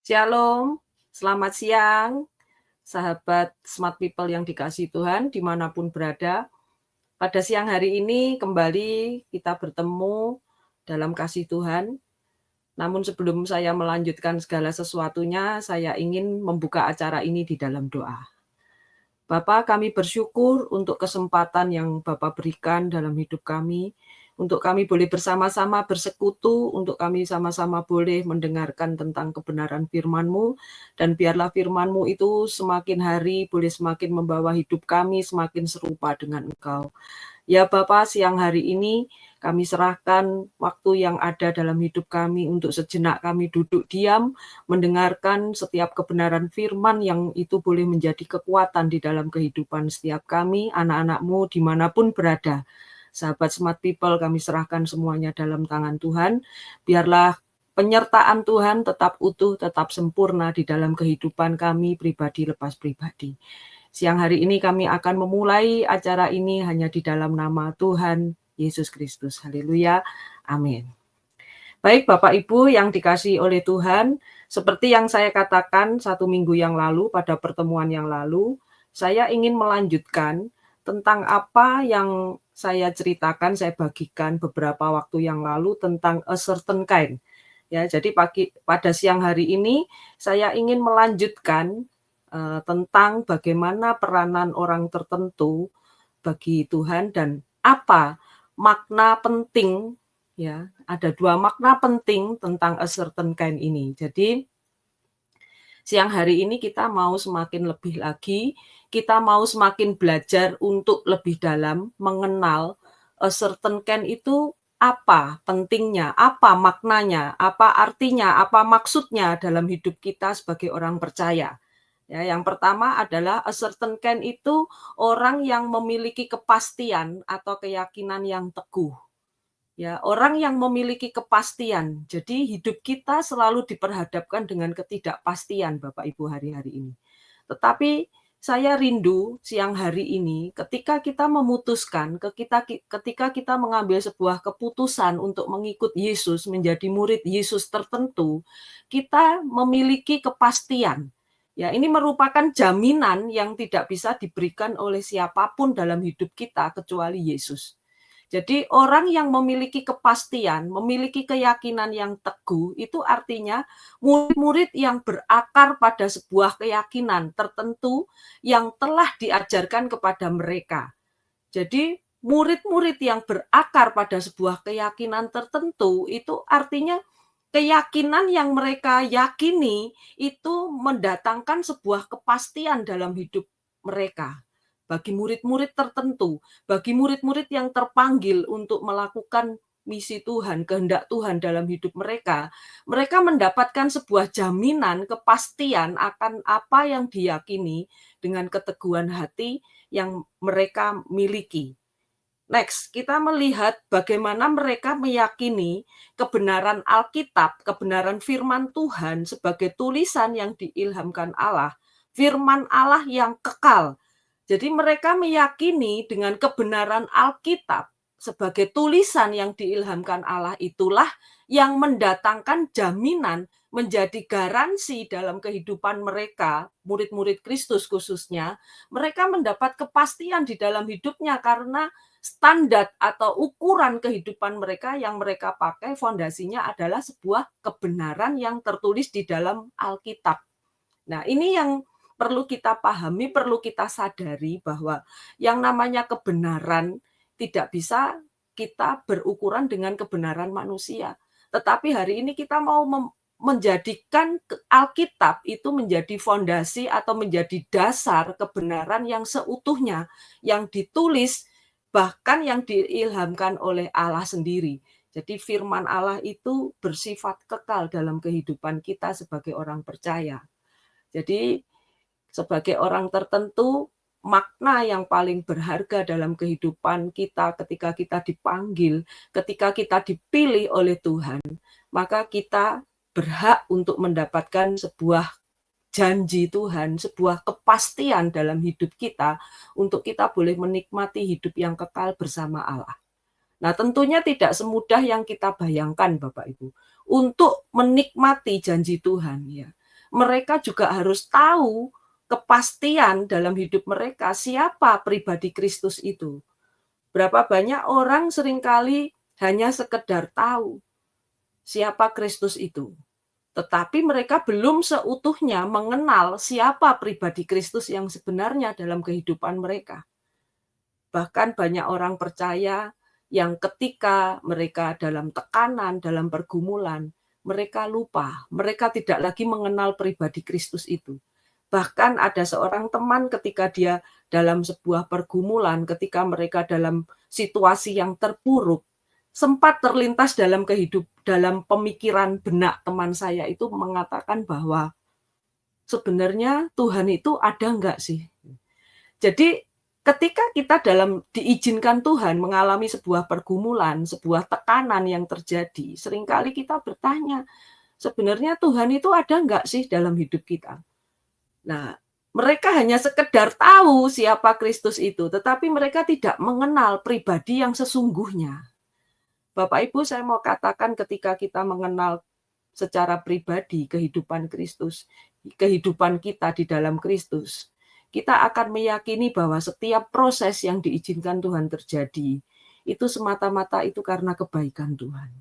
Shalom, selamat siang, sahabat Smart People yang dikasihi Tuhan dimanapun berada. Pada siang hari ini kembali kita bertemu dalam kasih Tuhan. Namun sebelum saya melanjutkan segala sesuatunya, saya ingin membuka acara ini di dalam doa. Bapa, kami bersyukur untuk kesempatan yang Bapa berikan dalam hidup kami, untuk kami boleh bersama-sama bersekutu, untuk kami sama-sama boleh mendengarkan tentang kebenaran firman-Mu, dan biarlah firman-Mu itu semakin hari boleh semakin membawa hidup kami semakin serupa dengan Engkau. Ya Bapa, siang hari ini kami serahkan waktu yang ada dalam hidup kami untuk sejenak kami duduk diam, mendengarkan setiap kebenaran firman yang itu boleh menjadi kekuatan di dalam kehidupan setiap kami, anak-anak-Mu dimanapun berada. Sahabat Smart People, kami serahkan semuanya dalam tangan Tuhan. Biarlah penyertaan Tuhan tetap utuh, tetap sempurna di dalam kehidupan kami pribadi lepas pribadi. Siang hari ini kami akan memulai acara ini hanya di dalam nama Tuhan Yesus Kristus. Haleluya. Amin. Baik Bapak Ibu yang dikasihi oleh Tuhan, seperti yang saya katakan 1 minggu yang lalu pada pertemuan yang lalu, saya ingin melanjutkan tentang apa yang saya ceritakan, saya bagikan beberapa waktu yang lalu tentang a certain kind. Ya, jadi pada siang hari ini saya ingin melanjutkan tentang bagaimana peranan orang tertentu bagi Tuhan dan apa makna penting, ya, ada 2 makna penting tentang a certain kind ini. Jadi, siang hari ini kita mau semakin lebih lagi, kita mau semakin belajar untuk lebih dalam mengenal a certain kind itu apa pentingnya, apa maknanya, apa artinya, apa maksudnya dalam hidup kita sebagai orang percaya. Ya, yang pertama adalah a certain kind itu orang yang memiliki kepastian atau keyakinan yang teguh. Ya, orang yang memiliki kepastian. Jadi hidup kita selalu diperhadapkan dengan ketidakpastian Bapak Ibu hari-hari ini. Tetapi saya rindu siang hari ini ketika kita memutuskan, ketika kita mengambil sebuah keputusan untuk mengikut Yesus, menjadi murid Yesus tertentu, kita memiliki kepastian. Ya, ini merupakan jaminan yang tidak bisa diberikan oleh siapapun dalam hidup kita kecuali Yesus. Jadi orang yang memiliki kepastian, memiliki keyakinan yang teguh, itu artinya murid-murid yang berakar pada sebuah keyakinan tertentu yang telah diajarkan kepada mereka. Jadi murid-murid yang berakar pada sebuah keyakinan tertentu itu artinya keyakinan yang mereka yakini itu mendatangkan sebuah kepastian dalam hidup mereka. Bagi murid-murid tertentu, bagi murid-murid yang terpanggil untuk melakukan misi Tuhan, kehendak Tuhan dalam hidup mereka, mereka mendapatkan sebuah jaminan kepastian akan apa yang diyakini dengan keteguhan hati yang mereka miliki. Next, kita melihat bagaimana mereka meyakini kebenaran Alkitab, kebenaran firman Tuhan sebagai tulisan yang diilhamkan Allah, firman Allah yang kekal. Jadi mereka meyakini dengan kebenaran Alkitab sebagai tulisan yang diilhamkan Allah itulah yang mendatangkan jaminan, menjadi garansi dalam kehidupan mereka, murid-murid Kristus khususnya, mereka mendapat kepastian di dalam hidupnya karena standar atau ukuran kehidupan mereka yang mereka pakai fondasinya adalah sebuah kebenaran yang tertulis di dalam Alkitab. Nah, ini yang perlu kita pahami, perlu kita sadari bahwa yang namanya kebenaran tidak bisa kita berukuran dengan kebenaran manusia. Tetapi hari ini kita mau menjadikan Alkitab itu menjadi fondasi atau menjadi dasar kebenaran yang seutuhnya, yang ditulis bahkan yang diilhamkan oleh Allah sendiri. Jadi firman Allah itu bersifat kekal dalam kehidupan kita sebagai orang percaya. Jadi sebagai orang tertentu, makna yang paling berharga dalam kehidupan kita ketika kita dipanggil, ketika kita dipilih oleh Tuhan, maka kita berhak untuk mendapatkan sebuah janji Tuhan, sebuah kepastian dalam hidup kita untuk kita boleh menikmati hidup yang kekal bersama Allah. Nah, tentunya tidak semudah yang kita bayangkan Bapak Ibu untuk menikmati janji Tuhan ya. mereka juga harus tahu kepastian dalam hidup mereka siapa pribadi Kristus itu. Berapa banyak orang seringkali hanya sekedar tahu siapa Kristus itu, tetapi mereka belum seutuhnya mengenal siapa pribadi Kristus yang sebenarnya dalam kehidupan mereka. Bahkan banyak orang percaya yang ketika mereka dalam tekanan, dalam pergumulan, mereka lupa, mereka tidak lagi mengenal pribadi Kristus itu. Bahkan ada seorang teman ketika dia dalam sebuah pergumulan, ketika mereka dalam situasi yang terpuruk, sempat terlintas dalam pemikiran benak teman saya itu mengatakan bahwa sebenarnya Tuhan itu ada enggak sih? Jadi ketika kita diizinkan Tuhan mengalami sebuah pergumulan, sebuah tekanan yang terjadi, seringkali kita bertanya, sebenarnya Tuhan itu ada enggak sih dalam hidup kita? Nah, mereka hanya sekedar tahu siapa Kristus itu, tetapi mereka tidak mengenal pribadi yang sesungguhnya. Bapak Ibu, saya mau katakan ketika kita mengenal secara pribadi kehidupan Kristus, kehidupan kita di dalam Kristus, kita akan meyakini bahwa setiap proses yang diizinkan Tuhan terjadi, itu semata-mata itu karena kebaikan Tuhan.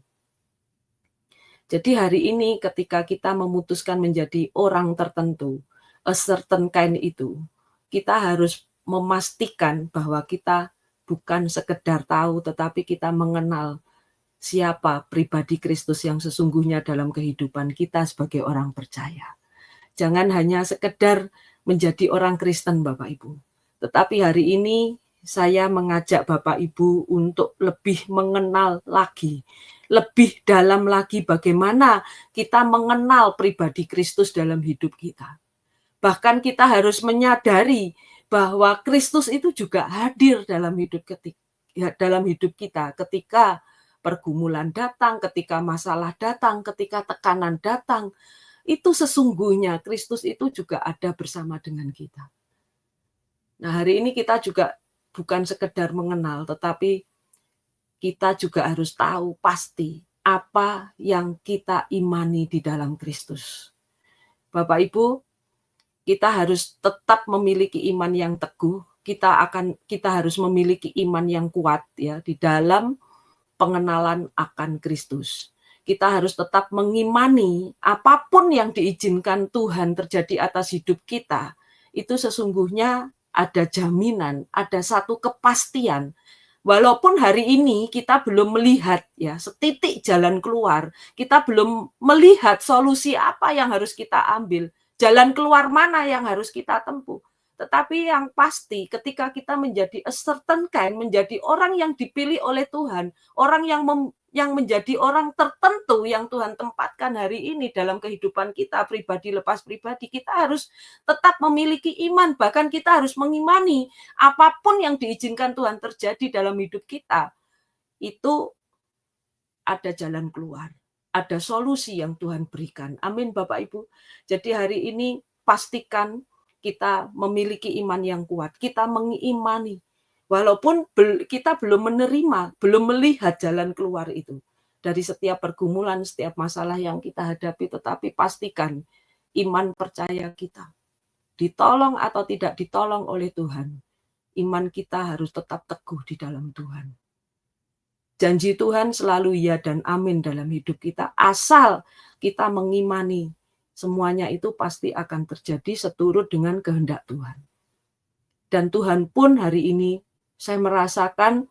Jadi hari ini ketika kita memutuskan menjadi orang tertentu, a certain kind itu, kita harus memastikan bahwa kita bukan sekedar tahu, tetapi kita mengenal siapa pribadi Kristus yang sesungguhnya dalam kehidupan kita sebagai orang percaya. Jangan hanya sekedar menjadi orang Kristen, Bapak Ibu. Tetapi hari ini saya mengajak Bapak Ibu untuk lebih mengenal lagi, lebih dalam lagi bagaimana kita mengenal pribadi Kristus dalam hidup kita. Bahkan kita harus menyadari bahwa Kristus itu juga hadir dalam hidup kita ketika pergumulan datang, ketika masalah datang, ketika tekanan datang. Itu sesungguhnya Kristus itu juga ada bersama dengan kita. Nah, hari ini kita juga bukan sekedar mengenal, tetapi kita juga harus tahu pasti apa yang kita imani di dalam Kristus. Bapak Ibu, kita harus tetap memiliki iman yang teguh. Kita harus memiliki iman yang kuat ya di dalam pengenalan akan Kristus. Kita harus tetap mengimani apapun yang diizinkan Tuhan terjadi atas hidup kita, itu sesungguhnya ada jaminan, ada satu kepastian. Walaupun hari ini kita belum melihat ya setitik jalan keluar, kita belum melihat solusi apa yang harus kita ambil, jalan keluar mana yang harus kita tempuh. Tetapi yang pasti ketika kita menjadi a certain kind, menjadi orang yang dipilih oleh Tuhan, orang yang menjadi orang tertentu yang Tuhan tempatkan hari ini dalam kehidupan kita pribadi lepas pribadi, kita harus tetap memiliki iman, bahkan kita harus mengimani apapun yang diizinkan Tuhan terjadi dalam hidup kita, itu ada jalan keluar, ada solusi yang Tuhan berikan. Amin Bapak Ibu. Jadi hari ini pastikan kita memiliki iman yang kuat, kita mengimani. Walaupun kita belum menerima, belum melihat jalan keluar itu. Dari setiap pergumulan, setiap masalah yang kita hadapi, tetapi pastikan iman percaya kita. Ditolong atau tidak ditolong oleh Tuhan, iman kita harus tetap teguh di dalam Tuhan. Janji Tuhan selalu ya dan amin dalam hidup kita, asal kita mengimani semuanya itu pasti akan terjadi seturut dengan kehendak Tuhan. Dan Tuhan pun hari ini saya merasakan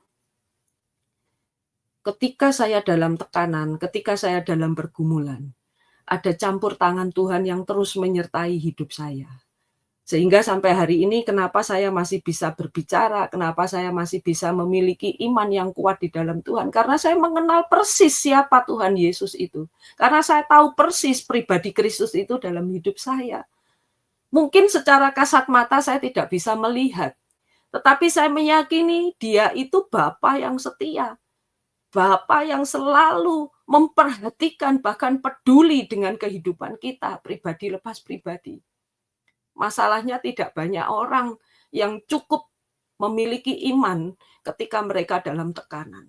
ketika saya dalam tekanan, ketika saya dalam pergumulan, ada campur tangan Tuhan yang terus menyertai hidup saya. Sehingga sampai hari ini kenapa saya masih bisa berbicara, kenapa saya masih bisa memiliki iman yang kuat di dalam Tuhan. Karena saya mengenal persis siapa Tuhan Yesus itu. Karena saya tahu persis pribadi Kristus itu dalam hidup saya. Mungkin secara kasat mata saya tidak bisa melihat. Tetapi saya meyakini dia itu Bapa yang setia. Bapa yang selalu memperhatikan bahkan peduli dengan kehidupan kita pribadi lepas pribadi. Masalahnya tidak banyak orang yang cukup memiliki iman ketika mereka dalam tekanan.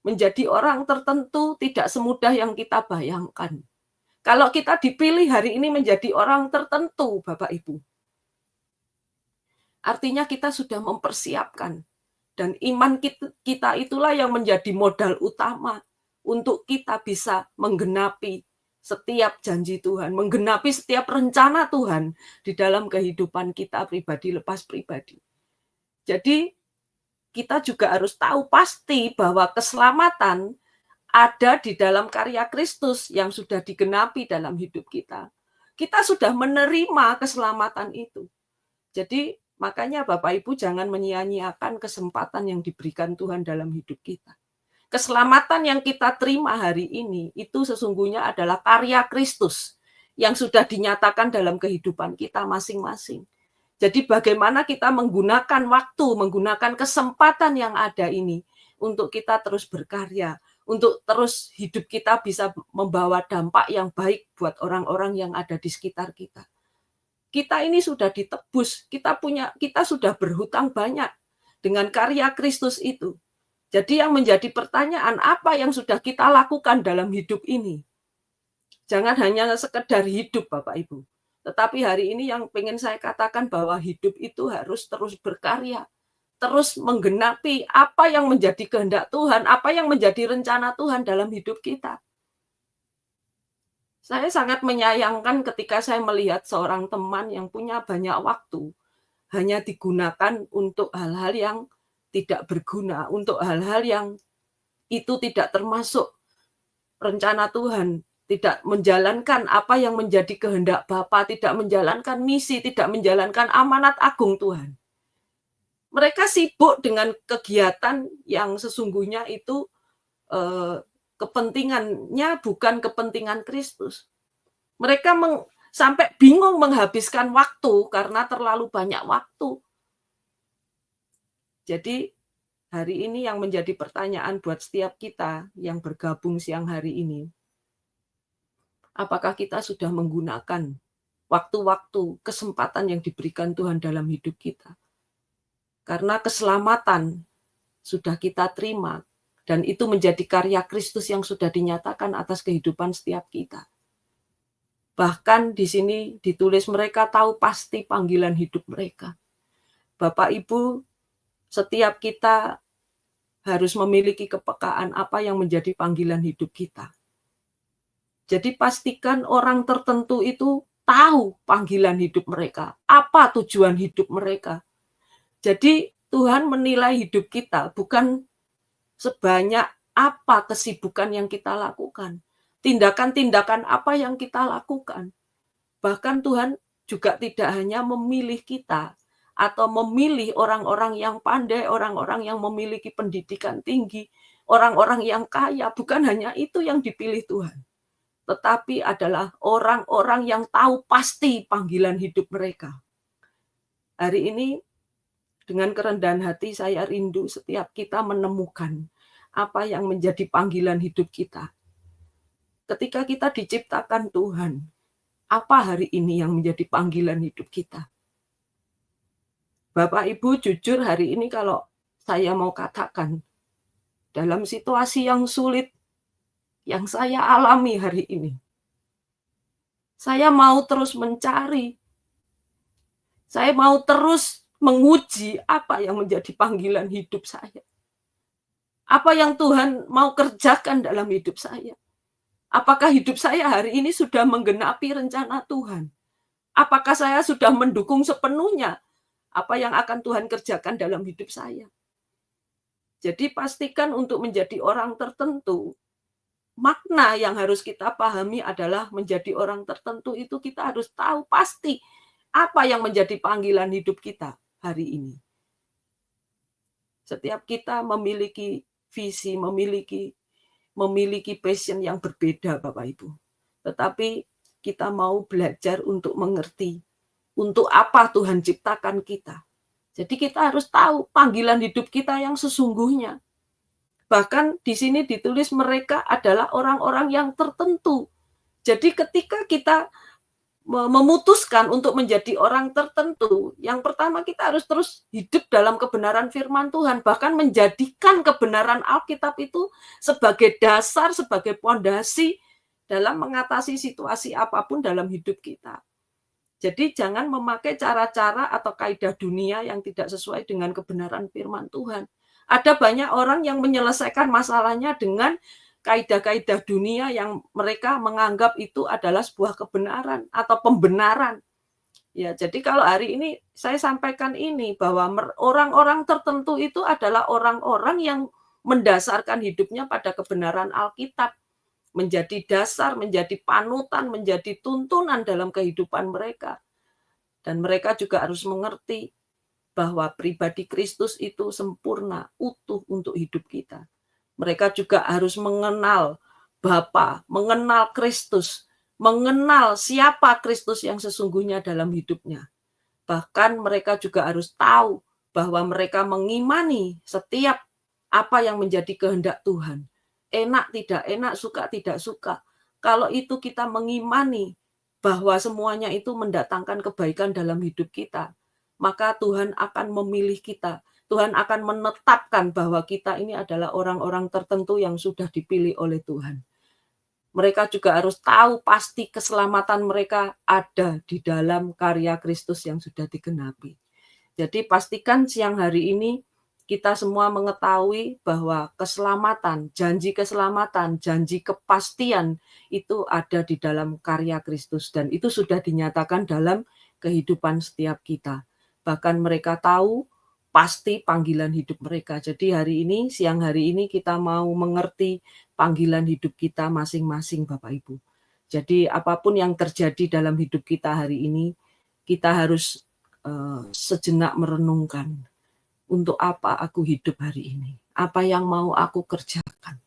Menjadi orang tertentu tidak semudah yang kita bayangkan. Kalau kita dipilih hari ini menjadi orang tertentu, Bapak Ibu, artinya kita sudah mempersiapkan. Dan iman kita itulah yang menjadi modal utama untuk kita bisa menggenapi setiap janji Tuhan, menggenapi setiap rencana Tuhan di dalam kehidupan kita pribadi lepas pribadi. Jadi kita juga harus tahu pasti bahwa keselamatan ada di dalam karya Kristus yang sudah digenapi dalam hidup kita. Kita sudah menerima keselamatan itu. Jadi makanya Bapak Ibu jangan menyia-nyiakan kesempatan yang diberikan Tuhan dalam hidup kita. Keselamatan yang kita terima hari ini itu sesungguhnya adalah karya Kristus yang sudah dinyatakan dalam kehidupan kita masing-masing. Jadi bagaimana kita menggunakan waktu, menggunakan kesempatan yang ada ini untuk kita terus berkarya, untuk terus hidup kita bisa membawa dampak yang baik buat orang-orang yang ada di sekitar kita. Kita ini sudah ditebus, kita sudah berhutang banyak dengan karya Kristus itu. Jadi yang menjadi pertanyaan, apa yang sudah kita lakukan dalam hidup ini? Jangan hanya sekedar hidup, Bapak Ibu. Tetapi hari ini yang pengen saya katakan bahwa hidup itu harus terus berkarya, terus menggenapi apa yang menjadi kehendak Tuhan, apa yang menjadi rencana Tuhan dalam hidup kita. Saya sangat menyayangkan ketika saya melihat seorang teman yang punya banyak waktu, hanya digunakan untuk hal-hal yang tidak berguna, untuk hal-hal yang itu tidak termasuk rencana Tuhan, tidak menjalankan apa yang menjadi kehendak Bapa, tidak menjalankan misi, tidak menjalankan amanat agung Tuhan. Mereka sibuk dengan kegiatan yang sesungguhnya itu kepentingannya bukan kepentingan Kristus. Mereka sampai bingung menghabiskan waktu karena terlalu banyak waktu. Jadi hari ini yang menjadi pertanyaan buat setiap kita yang bergabung siang hari ini, apakah kita sudah menggunakan waktu-waktu, kesempatan yang diberikan Tuhan dalam hidup kita? Karena keselamatan sudah kita terima, dan itu menjadi karya Kristus yang sudah dinyatakan atas kehidupan setiap kita. Bahkan di sini ditulis mereka tahu pasti panggilan hidup mereka. Bapak Ibu, setiap kita harus memiliki kepekaan apa yang menjadi panggilan hidup kita. Jadi pastikan orang tertentu itu tahu panggilan hidup mereka, apa tujuan hidup mereka. Jadi Tuhan menilai hidup kita bukan sebanyak apa kesibukan yang kita lakukan, tindakan-tindakan apa yang kita lakukan. Bahkan Tuhan juga tidak hanya memilih kita atau memilih orang-orang yang pandai, orang-orang yang memiliki pendidikan tinggi, orang-orang yang kaya, bukan hanya itu yang dipilih Tuhan. Tetapi adalah orang-orang yang tahu pasti panggilan hidup mereka. Hari ini dengan kerendahan hati saya rindu setiap kita menemukan apa yang menjadi panggilan hidup kita. Ketika kita diciptakan Tuhan, apa hari ini yang menjadi panggilan hidup kita? Bapak Ibu jujur hari ini kalau saya mau katakan, dalam situasi yang sulit yang saya alami hari ini, saya mau terus mencari, saya mau terus menguji apa yang menjadi panggilan hidup saya. Apa yang Tuhan mau kerjakan dalam hidup saya. Apakah hidup saya hari ini sudah menggenapi rencana Tuhan? Apakah saya sudah mendukung sepenuhnya apa yang akan Tuhan kerjakan dalam hidup saya? Jadi pastikan untuk menjadi orang tertentu, makna yang harus kita pahami adalah menjadi orang tertentu itu kita harus tahu pasti apa yang menjadi panggilan hidup kita hari ini. Setiap kita memiliki visi, memiliki passion yang berbeda, Bapak Ibu. Tetapi kita mau belajar untuk mengerti untuk apa Tuhan ciptakan kita. Jadi kita harus tahu panggilan hidup kita yang sesungguhnya. Bahkan di sini ditulis mereka adalah orang-orang yang tertentu. Jadi ketika kita memutuskan untuk menjadi orang tertentu, yang pertama kita harus terus hidup dalam kebenaran firman Tuhan, bahkan menjadikan kebenaran Alkitab itu sebagai dasar, sebagai pondasi dalam mengatasi situasi apapun dalam hidup kita. Jadi jangan memakai cara-cara atau kaidah dunia yang tidak sesuai dengan kebenaran firman Tuhan. Ada banyak orang yang menyelesaikan masalahnya dengan kaidah-kaidah dunia yang mereka menganggap itu adalah sebuah kebenaran atau pembenaran. Ya, jadi kalau hari ini saya sampaikan ini bahwa orang-orang tertentu itu adalah orang-orang yang mendasarkan hidupnya pada kebenaran Alkitab, menjadi dasar, menjadi panutan, menjadi tuntunan dalam kehidupan mereka. Dan mereka juga harus mengerti bahwa pribadi Kristus itu sempurna, utuh untuk hidup kita. Mereka juga harus mengenal Bapa, mengenal Kristus, mengenal siapa Kristus yang sesungguhnya dalam hidupnya. Bahkan mereka juga harus tahu bahwa mereka mengimani setiap apa yang menjadi kehendak Tuhan. Enak tidak enak, suka tidak suka. Kalau itu kita mengimani bahwa semuanya itu mendatangkan kebaikan dalam hidup kita, maka Tuhan akan memilih kita. Tuhan akan menetapkan bahwa kita ini adalah orang-orang tertentu yang sudah dipilih oleh Tuhan. Mereka juga harus tahu pasti keselamatan mereka ada di dalam karya Kristus yang sudah digenapi. Jadi pastikan siang hari ini kita semua mengetahui bahwa keselamatan, janji kepastian itu ada di dalam karya Kristus dan itu sudah dinyatakan dalam kehidupan setiap kita. Bahkan mereka tahu pasti panggilan hidup mereka. Jadi siang hari ini kita mau mengerti panggilan hidup kita masing-masing Bapak Ibu. Jadi apapun yang terjadi dalam hidup kita hari ini, kita harus sejenak merenungkan, untuk apa aku hidup hari ini? Apa yang mau aku kerjakan?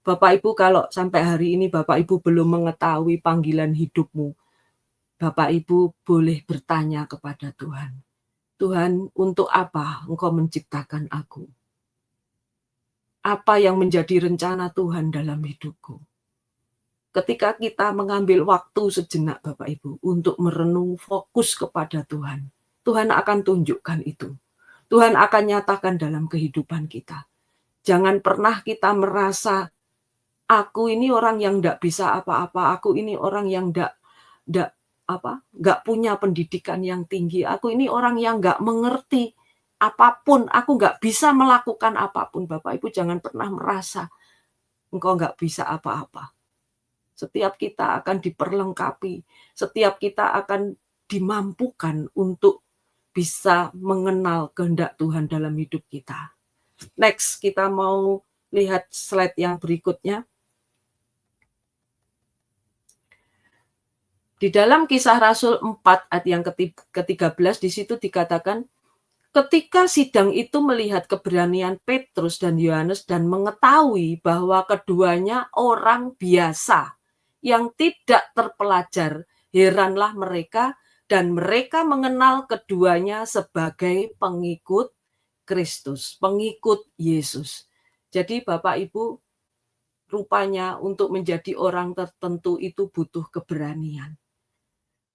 Bapak Ibu kalau sampai hari ini Bapak Ibu belum mengetahui panggilan hidupmu, Bapak Ibu boleh bertanya kepada Tuhan. Tuhan, untuk apa Engkau menciptakan aku? Apa yang menjadi rencana Tuhan dalam hidupku? Ketika kita mengambil waktu sejenak Bapak Ibu untuk merenung fokus kepada Tuhan, Tuhan akan tunjukkan itu. Tuhan akan nyatakan dalam kehidupan kita. Jangan pernah kita merasa, aku ini orang yang enggak bisa apa-apa, aku ini orang yang enggak punya pendidikan yang tinggi, aku ini orang yang enggak mengerti apapun, aku enggak bisa melakukan apapun. Bapak Ibu jangan pernah merasa engkau enggak bisa apa-apa. Setiap kita akan diperlengkapi, setiap kita akan dimampukan untuk bisa mengenal kehendak Tuhan dalam hidup kita. Next, kita mau lihat slide yang berikutnya. Di dalam Kisah Rasul 4 ayat yang ke-13 di situ dikatakan, ketika sidang itu melihat keberanian Petrus dan Yohanes dan mengetahui bahwa keduanya orang biasa yang tidak terpelajar, heranlah mereka dan mereka mengenal keduanya sebagai pengikut Kristus, pengikut Yesus. Jadi Bapak Ibu, rupanya untuk menjadi orang tertentu itu butuh keberanian.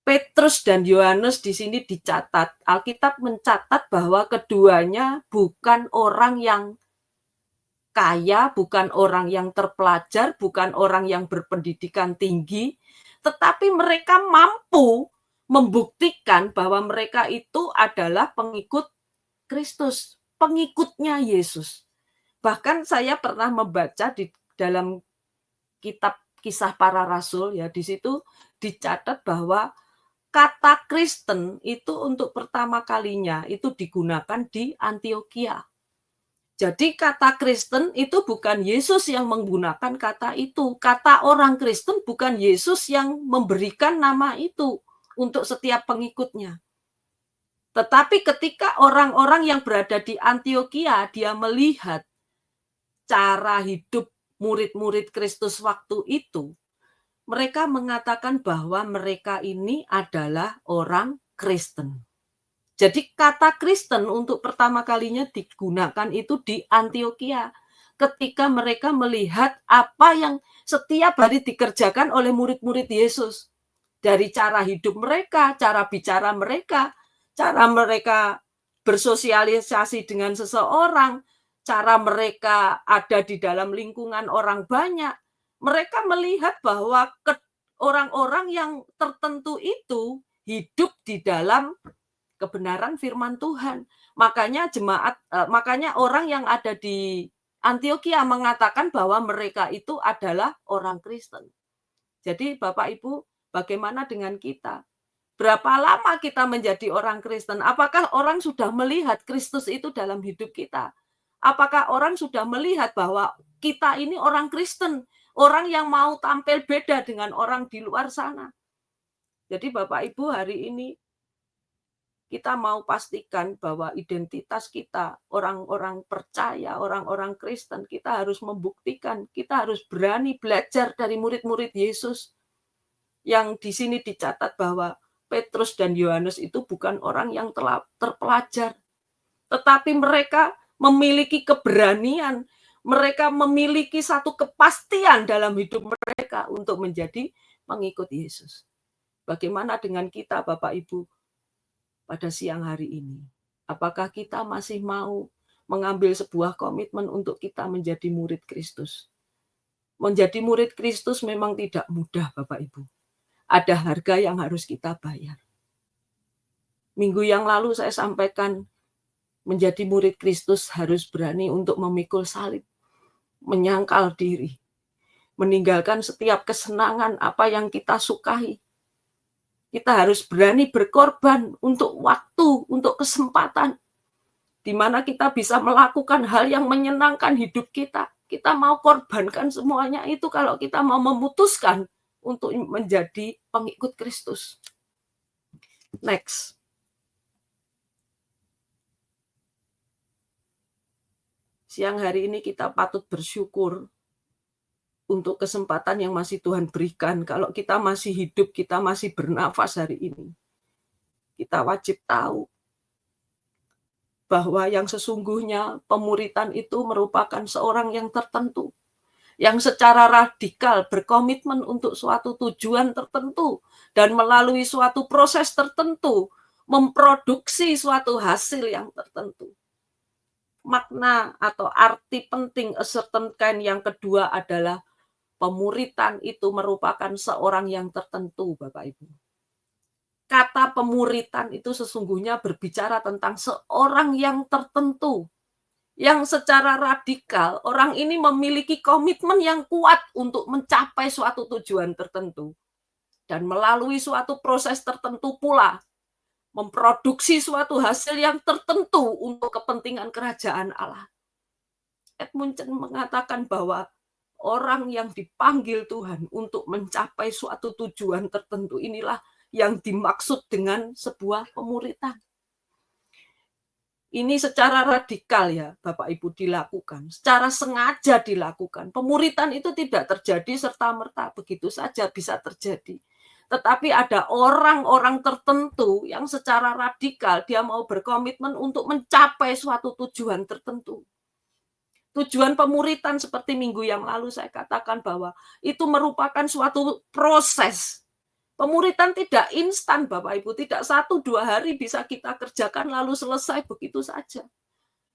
Petrus dan Yohanes di sini dicatat, Alkitab mencatat bahwa keduanya bukan orang yang kaya, bukan orang yang terpelajar, bukan orang yang berpendidikan tinggi, tetapi mereka mampu membuktikan bahwa mereka itu adalah pengikut Kristus, pengikutnya Yesus. Bahkan saya pernah membaca di dalam kitab Kisah Para Rasul, ya, di situ dicatat bahwa kata Kristen itu untuk pertama kalinya itu digunakan di Antiokhia. Jadi kata Kristen itu bukan Yesus yang menggunakan kata itu. Kata orang Kristen bukan Yesus yang memberikan nama itu untuk setiap pengikutnya. Tetapi ketika orang-orang yang berada di Antiokhia, dia melihat cara hidup murid-murid Kristus waktu itu, mereka mengatakan bahwa mereka ini adalah orang Kristen. Jadi kata Kristen untuk pertama kalinya digunakan itu di Antiokhia. Ketika mereka melihat apa yang setiap hari dikerjakan oleh murid-murid Yesus. Dari cara hidup mereka, cara bicara mereka, cara mereka bersosialisasi dengan seseorang, cara mereka ada di dalam lingkungan orang banyak. Mereka melihat bahwa orang-orang yang tertentu itu hidup di dalam kebenaran firman Tuhan. Makanya orang yang ada di Antiokhia mengatakan bahwa mereka itu adalah orang Kristen. Jadi Bapak Ibu, bagaimana dengan kita? Berapa lama kita menjadi orang Kristen? Apakah orang sudah melihat Kristus itu dalam hidup kita? Apakah orang sudah melihat bahwa kita ini orang Kristen, orang yang mau tampil beda dengan orang di luar sana? Jadi Bapak Ibu, hari ini kita mau pastikan bahwa identitas kita, orang-orang percaya, orang-orang Kristen, kita harus membuktikan, kita harus berani belajar dari murid-murid Yesus. Yang di sini dicatat bahwa Petrus dan Yohanes itu bukan orang yang terpelajar, tetapi mereka memiliki keberanian, mereka memiliki satu kepastian dalam hidup mereka untuk menjadi pengikut Yesus. Bagaimana dengan kita, Bapak Ibu? Pada siang hari ini, apakah kita masih mau mengambil sebuah komitmen untuk kita menjadi murid Kristus? Menjadi murid Kristus memang tidak mudah, Bapak Ibu. Ada harga yang harus kita bayar. Minggu yang lalu saya sampaikan, menjadi murid Kristus harus berani untuk memikul salib, menyangkal diri, meninggalkan setiap kesenangan apa yang kita sukai. Kita harus berani berkorban untuk waktu, untuk kesempatan, di mana kita bisa melakukan hal yang menyenangkan hidup kita. Kita mau korbankan semuanya itu kalau kita mau memutuskan untuk menjadi pengikut Kristus. Next. Siang hari ini kita patut bersyukur untuk kesempatan yang masih Tuhan berikan. Kalau kita masih hidup, kita masih bernafas hari ini. Kita wajib tahu bahwa yang sesungguhnya pemuritan itu merupakan seorang yang tertentu, yang secara radikal berkomitmen untuk suatu tujuan tertentu dan melalui suatu proses tertentu memproduksi suatu hasil yang tertentu. Makna atau arti penting a certain kind yang kedua adalah pemuritan itu merupakan seorang yang tertentu, Bapak Ibu. Kata pemuritan itu sesungguhnya berbicara tentang seorang yang tertentu, yang secara radikal orang ini memiliki komitmen yang kuat untuk mencapai suatu tujuan tertentu. Dan melalui suatu proses tertentu pula, memproduksi suatu hasil yang tertentu untuk kepentingan kerajaan Allah. Edmund Chen mengatakan bahwa orang yang dipanggil Tuhan untuk mencapai suatu tujuan tertentu inilah yang dimaksud dengan sebuah pemuritan. Ini secara radikal ya Bapak Ibu dilakukan, secara sengaja dilakukan. Pemuritan itu tidak terjadi serta-merta, begitu saja bisa terjadi. Tetapi ada orang-orang tertentu yang secara radikal dia mau berkomitmen untuk mencapai suatu tujuan tertentu. Tujuan pemuritan seperti minggu yang lalu saya katakan bahwa itu merupakan suatu proses. Pemuritan tidak instan Bapak Ibu, tidak 1-2 hari bisa kita kerjakan lalu selesai begitu saja.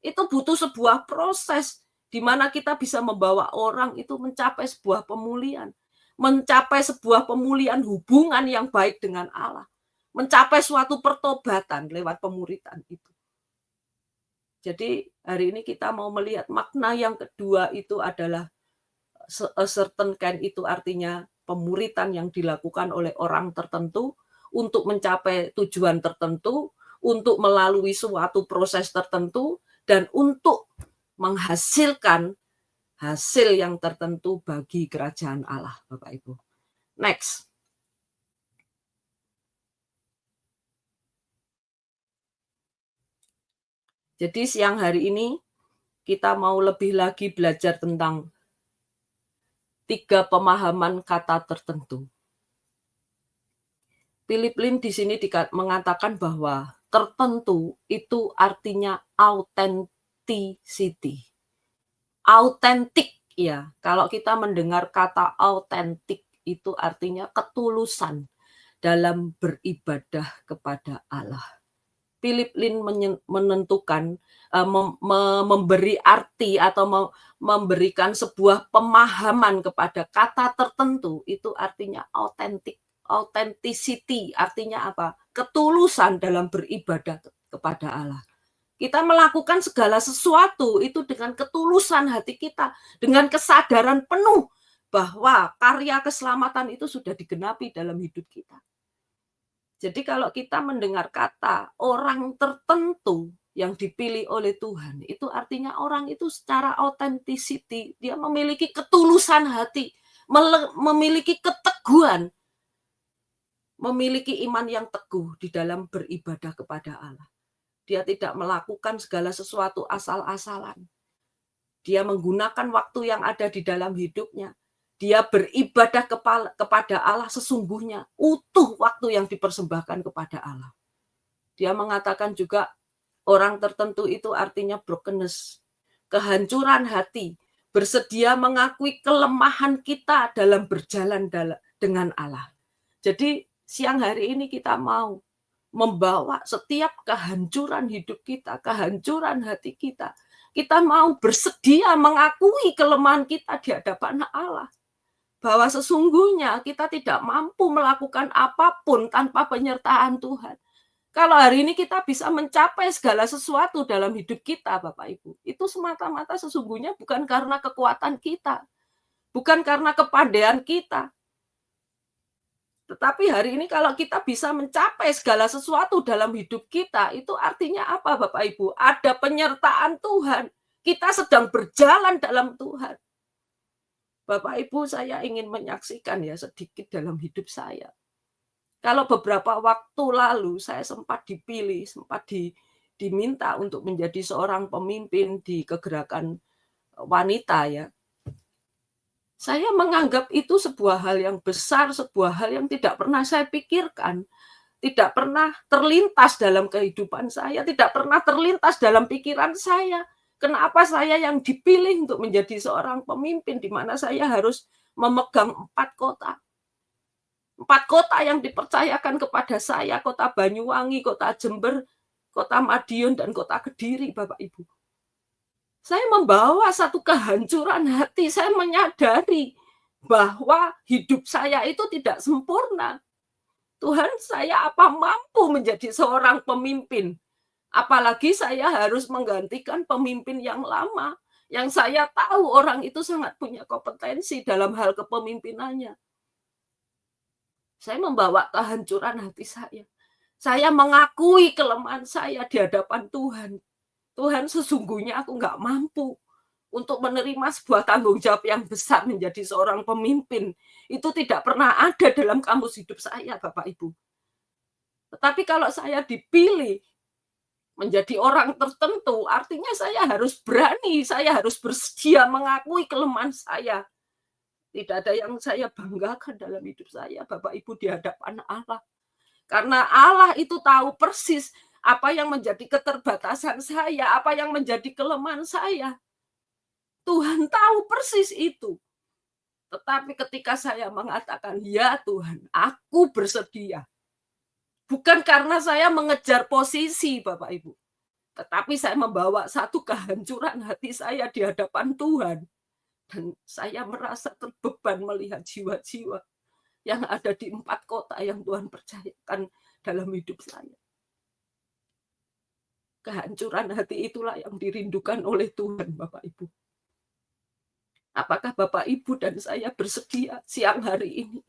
Itu butuh sebuah proses di mana kita bisa membawa orang itu mencapai sebuah pemulihan, mencapai sebuah pemulihan hubungan yang baik dengan Allah, mencapai suatu pertobatan lewat pemuritan itu. Jadi hari ini kita mau melihat makna yang kedua itu adalah a certain kind, itu artinya pemuritan yang dilakukan oleh orang tertentu untuk mencapai tujuan tertentu, untuk melalui suatu proses tertentu, dan untuk menghasilkan hasil yang tertentu bagi kerajaan Allah, Bapak Ibu. Next. Jadi siang hari ini kita mau lebih lagi belajar tentang 3 pemahaman kata tertentu. Philip Lim di sini mengatakan bahwa tertentu itu artinya authenticity. Autentik ya. Kalau kita mendengar kata autentik itu artinya ketulusan dalam beribadah kepada Allah. Philip Lin menentukan, memberi arti atau memberikan sebuah pemahaman kepada kata tertentu, itu artinya autentik. Authenticity artinya apa? Ketulusan dalam beribadah kepada Allah. Kita melakukan segala sesuatu itu dengan ketulusan hati kita, dengan kesadaran penuh bahwa karya keselamatan itu sudah digenapi dalam hidup kita. Jadi kalau kita mendengar kata orang tertentu yang dipilih oleh Tuhan, itu artinya orang itu secara authenticity, dia memiliki ketulusan hati, memiliki keteguhan, memiliki iman yang teguh di dalam beribadah kepada Allah. Dia tidak melakukan segala sesuatu asal-asalan. Dia menggunakan waktu yang ada di dalam hidupnya. Dia beribadah kepada Allah sesungguhnya, utuh waktu yang dipersembahkan kepada Allah. Dia mengatakan juga orang tertentu itu artinya brokenness, kehancuran hati, bersedia mengakui kelemahan kita dalam berjalan dengan Allah. Jadi siang hari ini kita mau membawa setiap kehancuran hidup kita, kehancuran hati kita. Kita mau bersedia mengakui kelemahan kita di hadapan Allah. Bahwa sesungguhnya kita tidak mampu melakukan apapun tanpa penyertaan Tuhan. Kalau hari ini kita bisa mencapai segala sesuatu dalam hidup kita, Bapak Ibu, itu semata-mata sesungguhnya bukan karena kekuatan kita, bukan karena kepandaian kita. Tetapi hari ini kalau kita bisa mencapai segala sesuatu dalam hidup kita, itu artinya apa, Bapak Ibu? Ada penyertaan Tuhan. Kita sedang berjalan dalam Tuhan. Bapak Ibu, saya ingin menyaksikan ya sedikit dalam hidup saya. Kalau beberapa waktu lalu saya sempat dipilih, sempat diminta untuk menjadi seorang pemimpin di kegerakan wanita ya. Saya menganggap itu sebuah hal yang besar, sebuah hal yang tidak pernah saya pikirkan, tidak pernah terlintas dalam kehidupan saya, tidak pernah terlintas dalam pikiran saya. Kenapa saya yang dipilih untuk menjadi seorang pemimpin di mana saya harus memegang 4 kota. 4 kota yang dipercayakan kepada saya, kota Banyuwangi, kota Jember, kota Madiun, dan kota Kediri, Bapak Ibu. Saya membawa satu kehancuran hati, saya menyadari bahwa hidup saya itu tidak sempurna. Tuhan, saya apa mampu menjadi seorang pemimpin? Apalagi saya harus menggantikan pemimpin yang lama, yang saya tahu orang itu sangat punya kompetensi dalam hal kepemimpinannya. Saya membawa kehancuran hati saya. Saya mengakui kelemahan saya di hadapan Tuhan. Tuhan, sesungguhnya aku nggak mampu untuk menerima sebuah tanggung jawab yang besar menjadi seorang pemimpin. Itu tidak pernah ada dalam kamus hidup saya, Bapak Ibu. Tetapi kalau saya dipilih menjadi orang tertentu, artinya saya harus berani, saya harus bersedia mengakui kelemahan saya. Tidak ada yang saya banggakan dalam hidup saya, Bapak Ibu, di hadapan Allah. Karena Allah itu tahu persis apa yang menjadi keterbatasan saya, apa yang menjadi kelemahan saya. Tuhan tahu persis itu. Tetapi ketika saya mengatakan, ya Tuhan, aku bersedia. Bukan karena saya mengejar posisi, Bapak Ibu. Tetapi saya membawa satu kehancuran hati saya di hadapan Tuhan. Dan saya merasa terbeban melihat jiwa-jiwa yang ada di 4 kota yang Tuhan percayakan dalam hidup saya. Kehancuran hati itulah yang dirindukan oleh Tuhan, Bapak Ibu. Apakah Bapak Ibu dan saya bersedia siang hari ini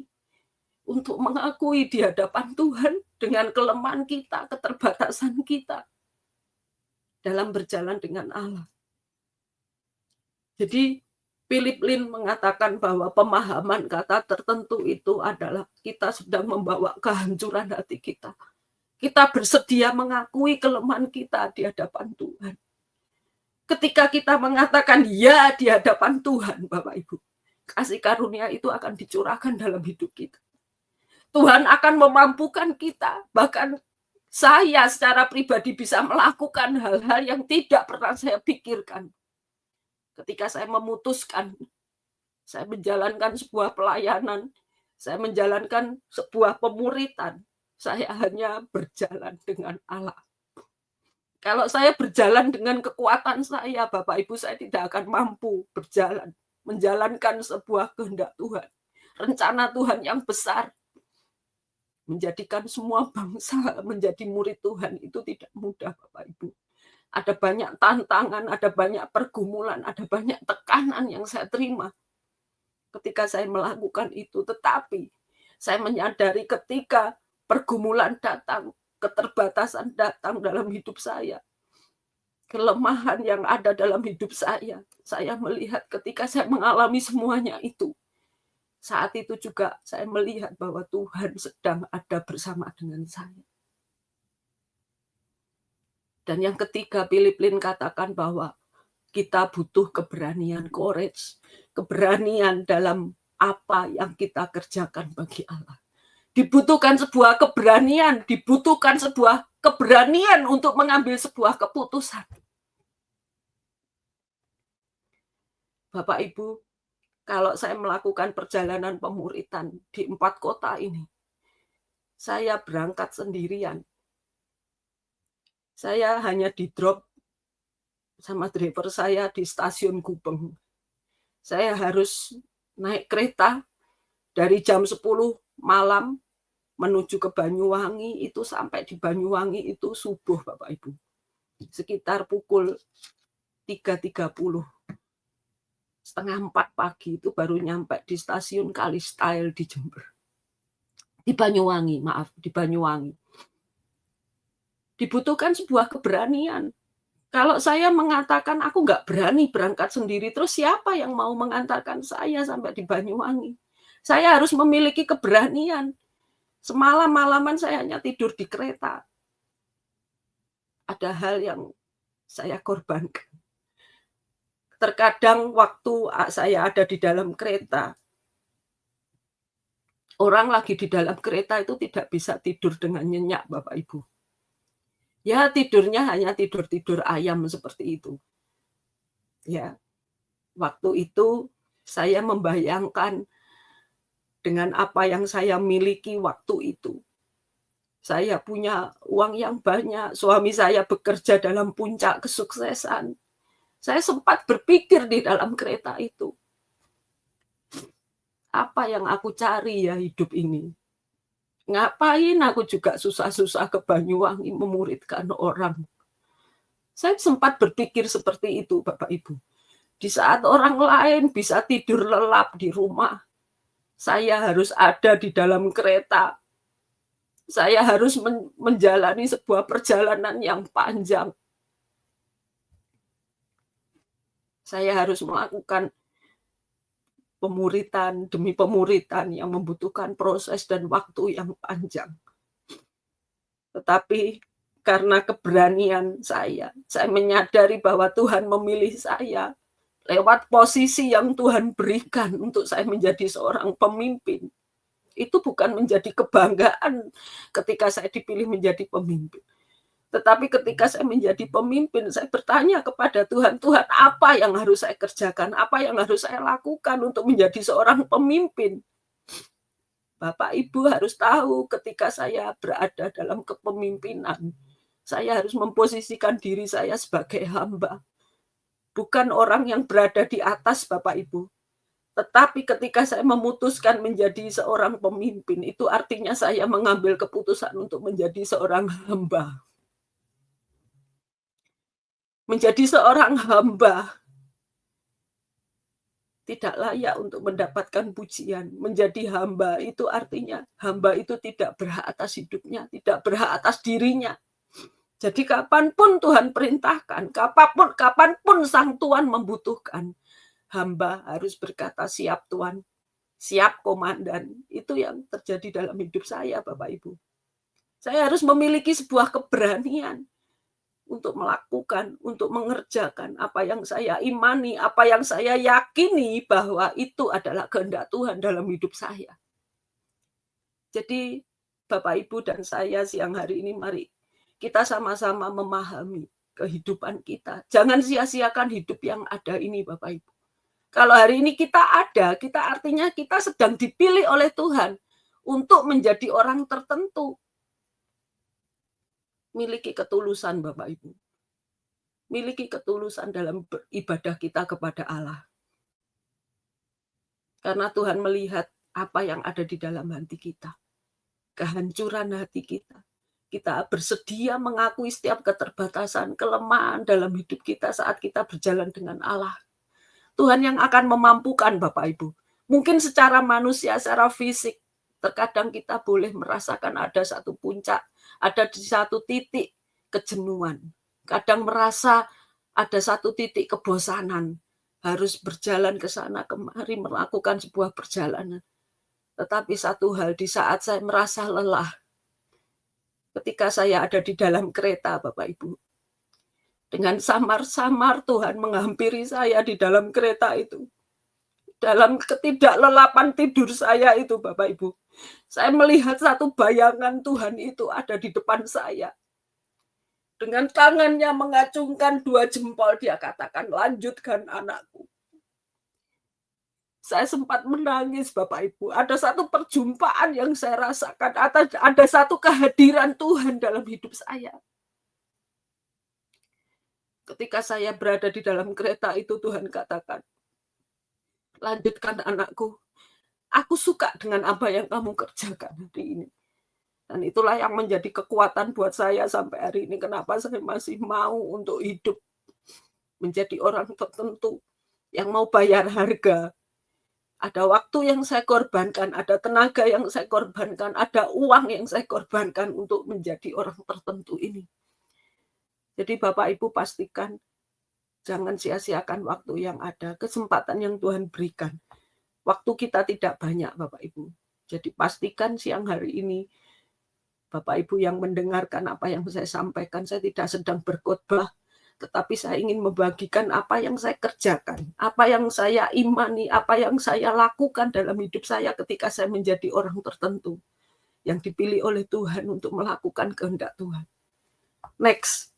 untuk mengakui di hadapan Tuhan dengan kelemahan kita, keterbatasan kita dalam berjalan dengan Allah. Jadi Philip Lin mengatakan bahwa pemahaman kata tertentu itu adalah kita sedang membawa kehancuran hati kita. Kita bersedia mengakui kelemahan kita di hadapan Tuhan. Ketika kita mengatakan ya di hadapan Tuhan, Bapak Ibu, kasih karunia itu akan dicurahkan dalam hidup kita. Tuhan akan memampukan kita, bahkan saya secara pribadi bisa melakukan hal-hal yang tidak pernah saya pikirkan. Ketika saya memutuskan, saya menjalankan sebuah pelayanan, saya menjalankan sebuah pemuritan, saya hanya berjalan dengan Allah. Kalau saya berjalan dengan kekuatan saya, Bapak Ibu, saya tidak akan mampu berjalan, menjalankan sebuah kehendak Tuhan. Rencana Tuhan yang besar, menjadikan semua bangsa menjadi murid Tuhan itu tidak mudah, Bapak Ibu. Ada banyak tantangan, ada banyak pergumulan, ada banyak tekanan yang saya terima ketika saya melakukan itu. Tetapi saya menyadari ketika pergumulan datang, keterbatasan datang dalam hidup saya, kelemahan yang ada dalam hidup saya melihat ketika saya mengalami semuanya itu, saat itu juga saya melihat bahwa Tuhan sedang ada bersama dengan saya. Dan yang ketiga, Philip Lin katakan bahwa kita butuh keberanian, courage, keberanian dalam apa yang kita kerjakan bagi Allah. Dibutuhkan sebuah keberanian, dibutuhkan sebuah keberanian untuk mengambil sebuah keputusan. Bapak Ibu, kalau saya melakukan perjalanan pemuritan di 4 kota ini, saya berangkat sendirian. Saya hanya di-drop sama driver saya di stasiun Gubeng. Saya harus naik kereta dari jam 10 malam menuju ke Banyuwangi, itu sampai di Banyuwangi itu subuh, Bapak Ibu. Sekitar pukul 3.30. Setengah 4 pagi itu baru nyampe di stasiun Kalistyle di Jember. Di Banyuwangi, maaf, di Banyuwangi. Dibutuhkan sebuah keberanian. Kalau saya mengatakan aku nggak berani berangkat sendiri, terus siapa yang mau mengantarkan saya sampai di Banyuwangi? Saya harus memiliki keberanian. Semalam-malaman saya hanya tidur di kereta. Ada hal yang saya korbankan. Terkadang waktu saya ada di dalam kereta, orang lagi di dalam kereta itu tidak bisa tidur dengan nyenyak, Bapak Ibu. Ya, tidurnya hanya tidur-tidur ayam seperti itu. Ya, waktu itu saya membayangkan dengan apa yang saya miliki waktu itu. Saya punya uang yang banyak, suami saya bekerja dalam puncak kesuksesan. Saya sempat berpikir di dalam kereta itu, apa yang aku cari ya hidup ini? Ngapain aku juga susah-susah ke Banyuwangi memuridkan orang? Saya sempat berpikir seperti itu, Bapak Ibu. Di saat orang lain bisa tidur lelap di rumah, saya harus ada di dalam kereta. Saya harus menjalani sebuah perjalanan yang panjang. Saya harus melakukan pemuritan demi pemuritan yang membutuhkan proses dan waktu yang panjang. Tetapi karena keberanian saya menyadari bahwa Tuhan memilih saya lewat posisi yang Tuhan berikan untuk saya menjadi seorang pemimpin. Itu bukan menjadi kebanggaan ketika saya dipilih menjadi pemimpin. Tetapi ketika saya menjadi pemimpin, saya bertanya kepada Tuhan, Tuhan, apa yang harus saya kerjakan? Apa yang harus saya lakukan untuk menjadi seorang pemimpin? Bapak Ibu harus tahu ketika saya berada dalam kepemimpinan, saya harus memposisikan diri saya sebagai hamba. Bukan orang yang berada di atas, Bapak Ibu. Tetapi ketika saya memutuskan menjadi seorang pemimpin, itu artinya saya mengambil keputusan untuk menjadi seorang hamba. Menjadi seorang hamba tidak layak untuk mendapatkan pujian. Menjadi hamba itu artinya hamba itu tidak berhak atas hidupnya, tidak berhak atas dirinya. Jadi kapanpun Tuhan perintahkan, kapanpun Sang Tuhan membutuhkan, hamba harus berkata, siap Tuhan, siap komandan. Itu yang terjadi dalam hidup saya, Bapak Ibu. Saya harus memiliki sebuah keberanian untuk melakukan, untuk mengerjakan apa yang saya imani, apa yang saya yakini bahwa itu adalah kehendak Tuhan dalam hidup saya. Jadi Bapak Ibu dan saya siang hari ini mari kita sama-sama memahami kehidupan kita. Jangan sia-siakan hidup yang ada ini Bapak Ibu. Kalau hari ini kita ada, kita artinya kita sedang dipilih oleh Tuhan untuk menjadi orang tertentu. Miliki ketulusan Bapak Ibu. miliki ketulusan dalam beribadah kita kepada Allah. Karena Tuhan melihat apa yang ada di dalam hati kita, kehancuran hati kita. Kita bersedia mengakui setiap keterbatasan, kelemahan dalam hidup kita saat kita berjalan dengan Allah. Tuhan yang akan memampukan, Bapak Ibu. Mungkin secara manusia, secara fisik, terkadang kita boleh merasakan ada satu puncak, ada di satu titik kejenuhan. Kadang merasa ada satu titik kebosanan, harus berjalan ke sana kemari melakukan sebuah perjalanan. Tetapi satu hal, di saat saya merasa lelah, ketika saya ada di dalam kereta, Bapak Ibu, dengan samar-samar Tuhan menghampiri saya di dalam kereta itu. Dalam ketidaklelapan tidur saya itu, Bapak Ibu, saya melihat satu bayangan Tuhan itu ada di depan saya. Dengan tangannya mengacungkan 2 jempol, dia katakan, "Lanjutkan anakku." Saya sempat menangis, Bapak Ibu. Ada satu perjumpaan yang saya rasakan, ada satu kehadiran Tuhan dalam hidup saya. Ketika saya berada di dalam kereta itu, Tuhan katakan, "Lanjutkan anakku. Aku suka dengan apa yang kamu kerjakan hari ini." Dan itulah yang menjadi kekuatan buat saya sampai hari ini. Kenapa saya masih mau untuk hidup menjadi orang tertentu yang mau bayar harga. Ada waktu yang saya korbankan, ada tenaga yang saya korbankan, ada uang yang saya korbankan untuk menjadi orang tertentu ini. Jadi Bapak Ibu pastikan jangan sia-siakan waktu yang ada, kesempatan yang Tuhan berikan. Waktu kita tidak banyak, Bapak Ibu. Jadi pastikan siang hari ini Bapak Ibu yang mendengarkan apa yang saya sampaikan, saya tidak sedang berkhotbah, tetapi saya ingin membagikan apa yang saya kerjakan, apa yang saya imani, apa yang saya lakukan dalam hidup saya ketika saya menjadi orang tertentu yang dipilih oleh Tuhan untuk melakukan kehendak Tuhan. Next.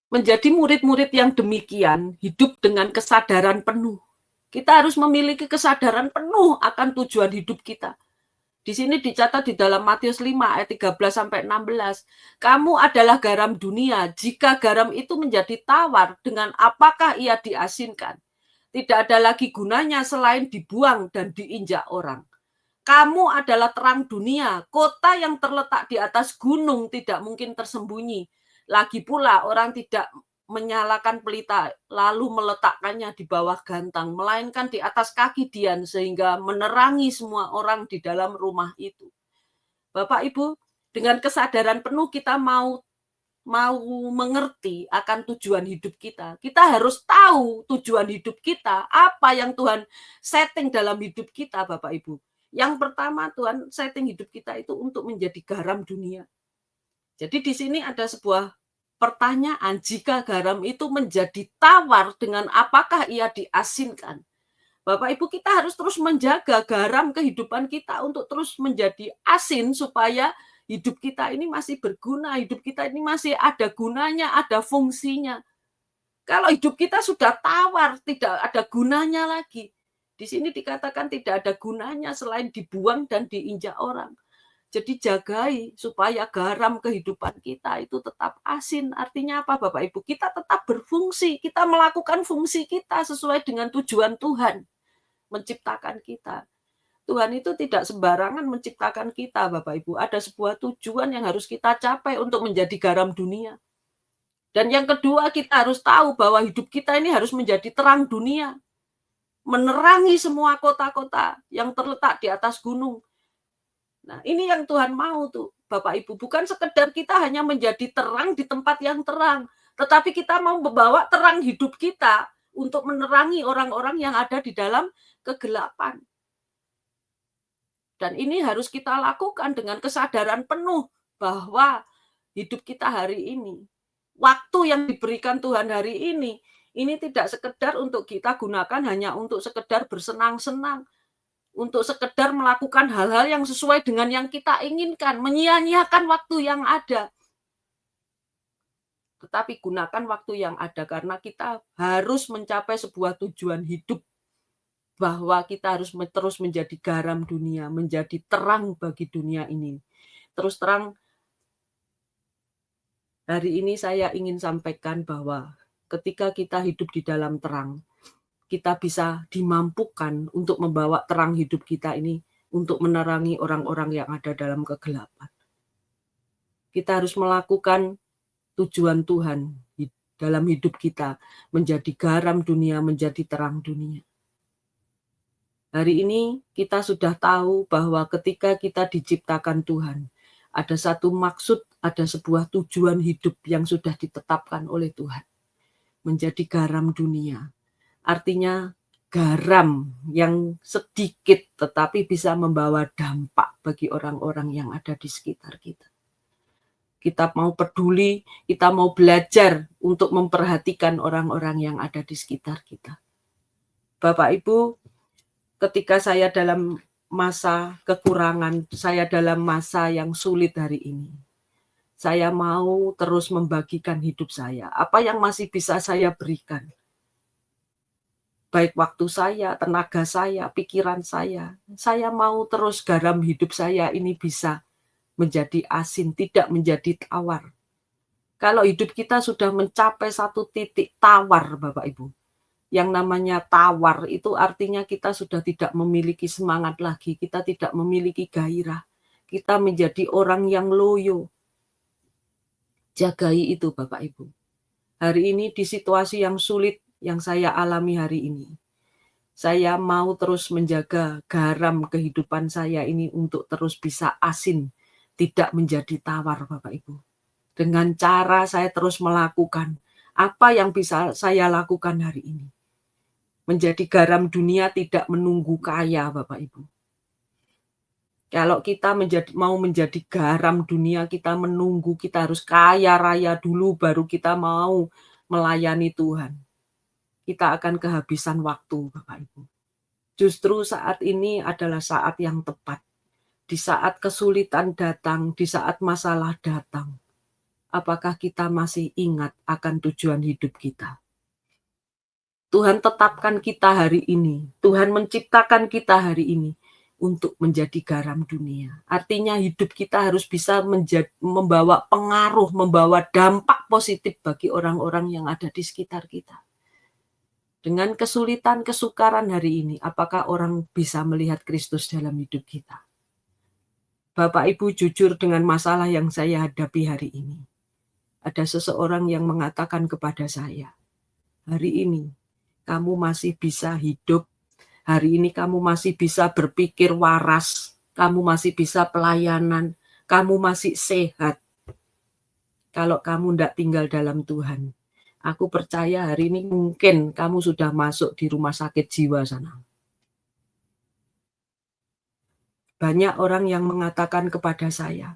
Menjadi murid-murid yang demikian, hidup dengan kesadaran penuh. Kita harus memiliki kesadaran penuh akan tujuan hidup kita. Di sini dicatat di dalam Matius 5 ayat 13 sampai 16. Kamu adalah garam dunia. Jika garam itu menjadi tawar, dengan apakah ia diasinkan? Tidak ada lagi gunanya selain dibuang dan diinjak orang. Kamu adalah terang dunia. Kota yang terletak di atas gunung tidak mungkin tersembunyi. Lagi pula orang tidak menyalakan pelita lalu meletakkannya di bawah gantang, melainkan di atas kaki dian sehingga menerangi semua orang di dalam rumah itu. Bapak Ibu, dengan kesadaran penuh kita mau mengerti akan tujuan hidup kita. Kita harus tahu tujuan hidup kita, apa yang Tuhan setting dalam hidup kita, Bapak Ibu. Yang pertama, Tuhan setting hidup kita itu untuk menjadi garam dunia. Jadi di sini ada sebuah pertanyaan, jika garam itu menjadi tawar, dengan apakah ia diasinkan? Bapak Ibu, kita harus terus menjaga garam kehidupan kita untuk terus menjadi asin supaya hidup kita ini masih berguna, hidup kita ini masih ada gunanya, ada fungsinya. Kalau hidup kita sudah tawar, tidak ada gunanya lagi. Di sini dikatakan tidak ada gunanya selain dibuang dan diinjak orang. Jadi jagai supaya garam kehidupan kita itu tetap asin. Artinya apa Bapak Ibu? Kita tetap berfungsi, kita melakukan fungsi kita sesuai dengan tujuan Tuhan menciptakan kita. Tuhan itu tidak sembarangan menciptakan kita, Bapak Ibu. Ada sebuah tujuan yang harus kita capai untuk menjadi garam dunia. Dan yang kedua, kita harus tahu bahwa hidup kita ini harus menjadi terang dunia. Menerangi semua kota-kota yang terletak di atas gunung. Nah, ini yang Tuhan mau tuh, Bapak Ibu. Bukan sekedar kita hanya menjadi terang di tempat yang terang, tetapi kita mau membawa terang hidup kita untuk menerangi orang-orang yang ada di dalam kegelapan. Dan ini harus kita lakukan dengan kesadaran penuh bahwa hidup kita hari ini, waktu yang diberikan Tuhan hari ini tidak sekedar untuk kita gunakan hanya untuk sekedar bersenang-senang, untuk sekedar melakukan hal-hal yang sesuai dengan yang kita inginkan, menyia-nyiakan waktu yang ada. Tetapi gunakan waktu yang ada karena kita harus mencapai sebuah tujuan hidup, bahwa kita harus terus menjadi garam dunia, menjadi terang bagi dunia ini. Terus terang, hari ini saya ingin sampaikan bahwa ketika kita hidup di dalam terang, kita bisa dimampukan untuk membawa terang hidup kita ini untuk menerangi orang-orang yang ada dalam kegelapan. Kita harus melakukan tujuan Tuhan dalam hidup kita, menjadi garam dunia, menjadi terang dunia. Hari ini kita sudah tahu bahwa ketika kita diciptakan Tuhan, ada satu maksud, ada sebuah tujuan hidup yang sudah ditetapkan oleh Tuhan. Menjadi garam dunia. Artinya garam yang sedikit tetapi bisa membawa dampak bagi orang-orang yang ada di sekitar kita. Kita mau peduli, kita mau belajar untuk memperhatikan orang-orang yang ada di sekitar kita. Bapak Ibu, ketika saya dalam masa kekurangan, saya dalam masa yang sulit hari ini, saya mau terus membagikan hidup saya. Apa yang masih bisa saya berikan? Baik waktu saya, tenaga saya, pikiran saya. Saya mau terus garam hidup saya ini bisa menjadi asin, tidak menjadi tawar. Kalau hidup kita sudah mencapai satu titik tawar, Bapak Ibu, yang namanya tawar itu artinya kita sudah tidak memiliki semangat lagi, kita tidak memiliki gairah, kita menjadi orang yang loyo. Jagai itu Bapak Ibu. Hari ini di situasi yang sulit yang saya alami hari ini, saya mau terus menjaga garam kehidupan saya ini untuk terus bisa asin, tidak menjadi tawar Bapak Ibu. Dengan cara saya terus melakukan apa yang bisa saya lakukan hari ini. Menjadi garam dunia tidak menunggu kaya, Bapak Ibu. Kalau kita mau menjadi garam dunia, kita menunggu, kita harus kaya raya dulu, baru kita mau melayani Tuhan. Kita akan kehabisan waktu, Bapak Ibu. Justru saat ini adalah saat yang tepat. Di saat kesulitan datang, di saat masalah datang, apakah kita masih ingat akan tujuan hidup kita? Tuhan tetapkan kita hari ini. Tuhan menciptakan kita hari ini untuk menjadi garam dunia. Artinya hidup kita harus bisa membawa pengaruh, membawa dampak positif bagi orang-orang yang ada di sekitar kita. Dengan kesulitan, kesukaran hari ini, apakah orang bisa melihat Kristus dalam hidup kita? Bapak Ibu, jujur dengan masalah yang saya hadapi hari ini. Ada seseorang yang mengatakan kepada saya, hari ini kamu masih bisa hidup, hari ini kamu masih bisa berpikir waras, kamu masih bisa pelayanan, kamu masih sehat. Kalau kamu tidak tinggal dalam Tuhan, aku percaya hari ini mungkin kamu sudah masuk di rumah sakit jiwa sana. Banyak orang yang mengatakan kepada saya,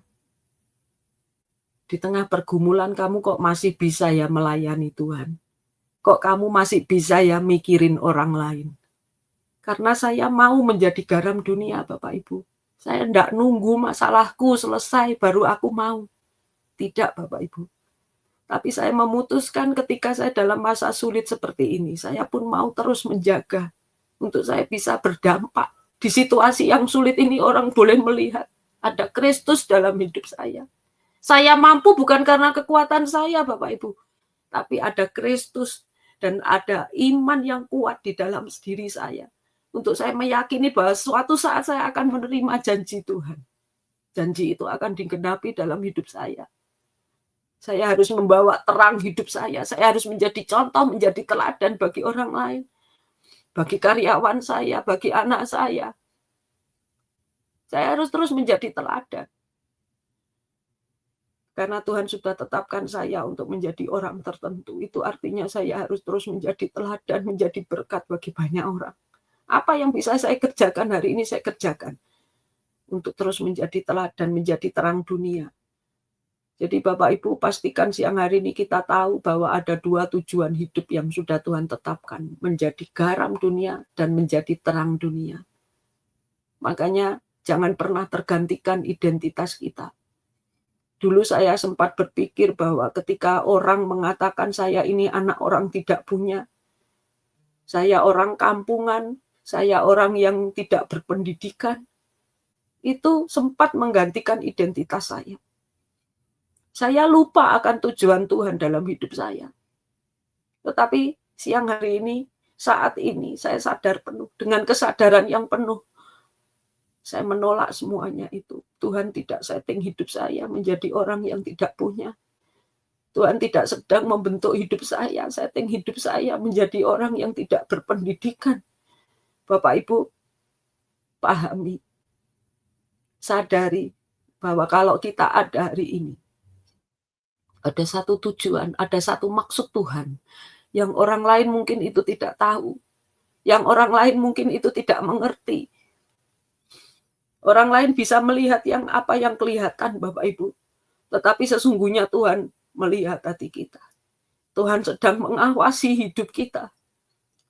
di tengah pergumulan kamu kok masih bisa ya melayani Tuhan? Kok kamu masih bisa ya mikirin orang lain? Karena saya mau menjadi garam dunia, Bapak Ibu. Saya tidak nunggu masalahku selesai baru aku mau. Tidak, Bapak Ibu. Tapi saya memutuskan ketika saya dalam masa sulit seperti ini, saya pun mau terus menjaga untuk saya bisa berdampak. Di situasi yang sulit ini orang boleh melihat ada Kristus dalam hidup saya. Saya mampu bukan karena kekuatan saya, Bapak Ibu. Tapi ada Kristus dan ada iman yang kuat di dalam diri saya. Untuk saya meyakini bahwa suatu saat saya akan menerima janji Tuhan. Janji itu akan digenapi dalam hidup saya. Saya harus membawa terang hidup saya. Saya harus menjadi contoh, menjadi teladan bagi orang lain. Bagi karyawan saya, bagi anak saya. Saya harus terus menjadi teladan. Karena Tuhan sudah tetapkan saya untuk menjadi orang tertentu. Itu artinya saya harus terus menjadi teladan, menjadi berkat bagi banyak orang. Apa yang bisa saya kerjakan hari ini, saya kerjakan. Untuk terus menjadi teladan, menjadi terang dunia. Jadi Bapak Ibu pastikan siang hari ini kita tahu bahwa ada dua tujuan hidup yang sudah Tuhan tetapkan. Menjadi garam dunia dan menjadi terang dunia. Makanya jangan pernah tergantikan identitas kita. Dulu saya sempat berpikir bahwa ketika orang mengatakan saya ini anak orang tidak punya, saya orang kampungan, saya orang yang tidak berpendidikan, itu sempat menggantikan identitas saya. Saya lupa akan tujuan Tuhan dalam hidup saya. Tetapi siang hari ini, saat ini saya sadar penuh, dengan kesadaran yang penuh, saya menolak semuanya itu. Tuhan tidak setting hidup saya menjadi orang yang tidak punya. Tuhan tidak sedang membentuk hidup saya, setting hidup saya menjadi orang yang tidak berpendidikan. Bapak Ibu, pahami, sadari bahwa kalau kita ada hari ini, ada satu tujuan, ada satu maksud Tuhan, yang orang lain mungkin itu tidak tahu, yang orang lain mungkin itu tidak mengerti. Orang lain bisa melihat apa yang kelihatan, Bapak Ibu. Tetapi sesungguhnya Tuhan melihat hati kita. Tuhan sedang mengawasi hidup kita.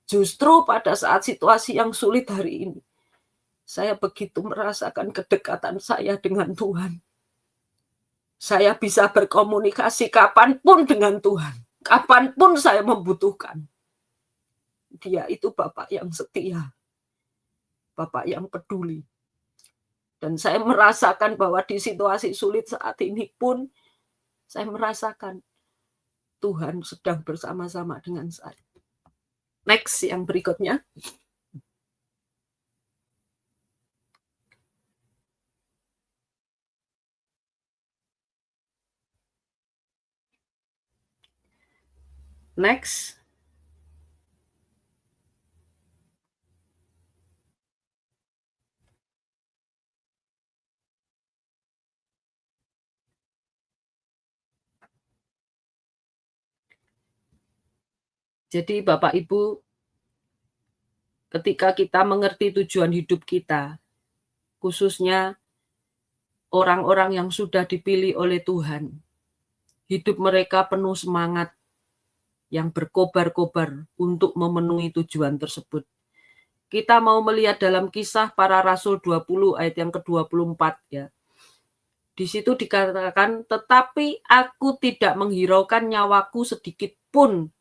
Justru pada saat situasi yang sulit hari ini, saya begitu merasakan kedekatan saya dengan Tuhan. Saya bisa berkomunikasi kapanpun dengan Tuhan. Kapanpun saya membutuhkan. Dia itu Bapak yang setia. Bapak yang peduli. Dan saya merasakan bahwa di situasi sulit saat ini pun, saya merasakan Tuhan sedang bersama-sama dengan saya. Next, yang berikutnya. Next. Jadi Bapak Ibu, ketika kita mengerti tujuan hidup kita, khususnya orang-orang yang sudah dipilih oleh Tuhan, hidup mereka penuh semangat yang berkobar-kobar untuk memenuhi tujuan tersebut. Kita mau melihat dalam Kisah Para Rasul 20 ayat yang ke-24 ya. Di situ dikatakan, tetapi aku tidak menghiraukan nyawaku sedikit pun,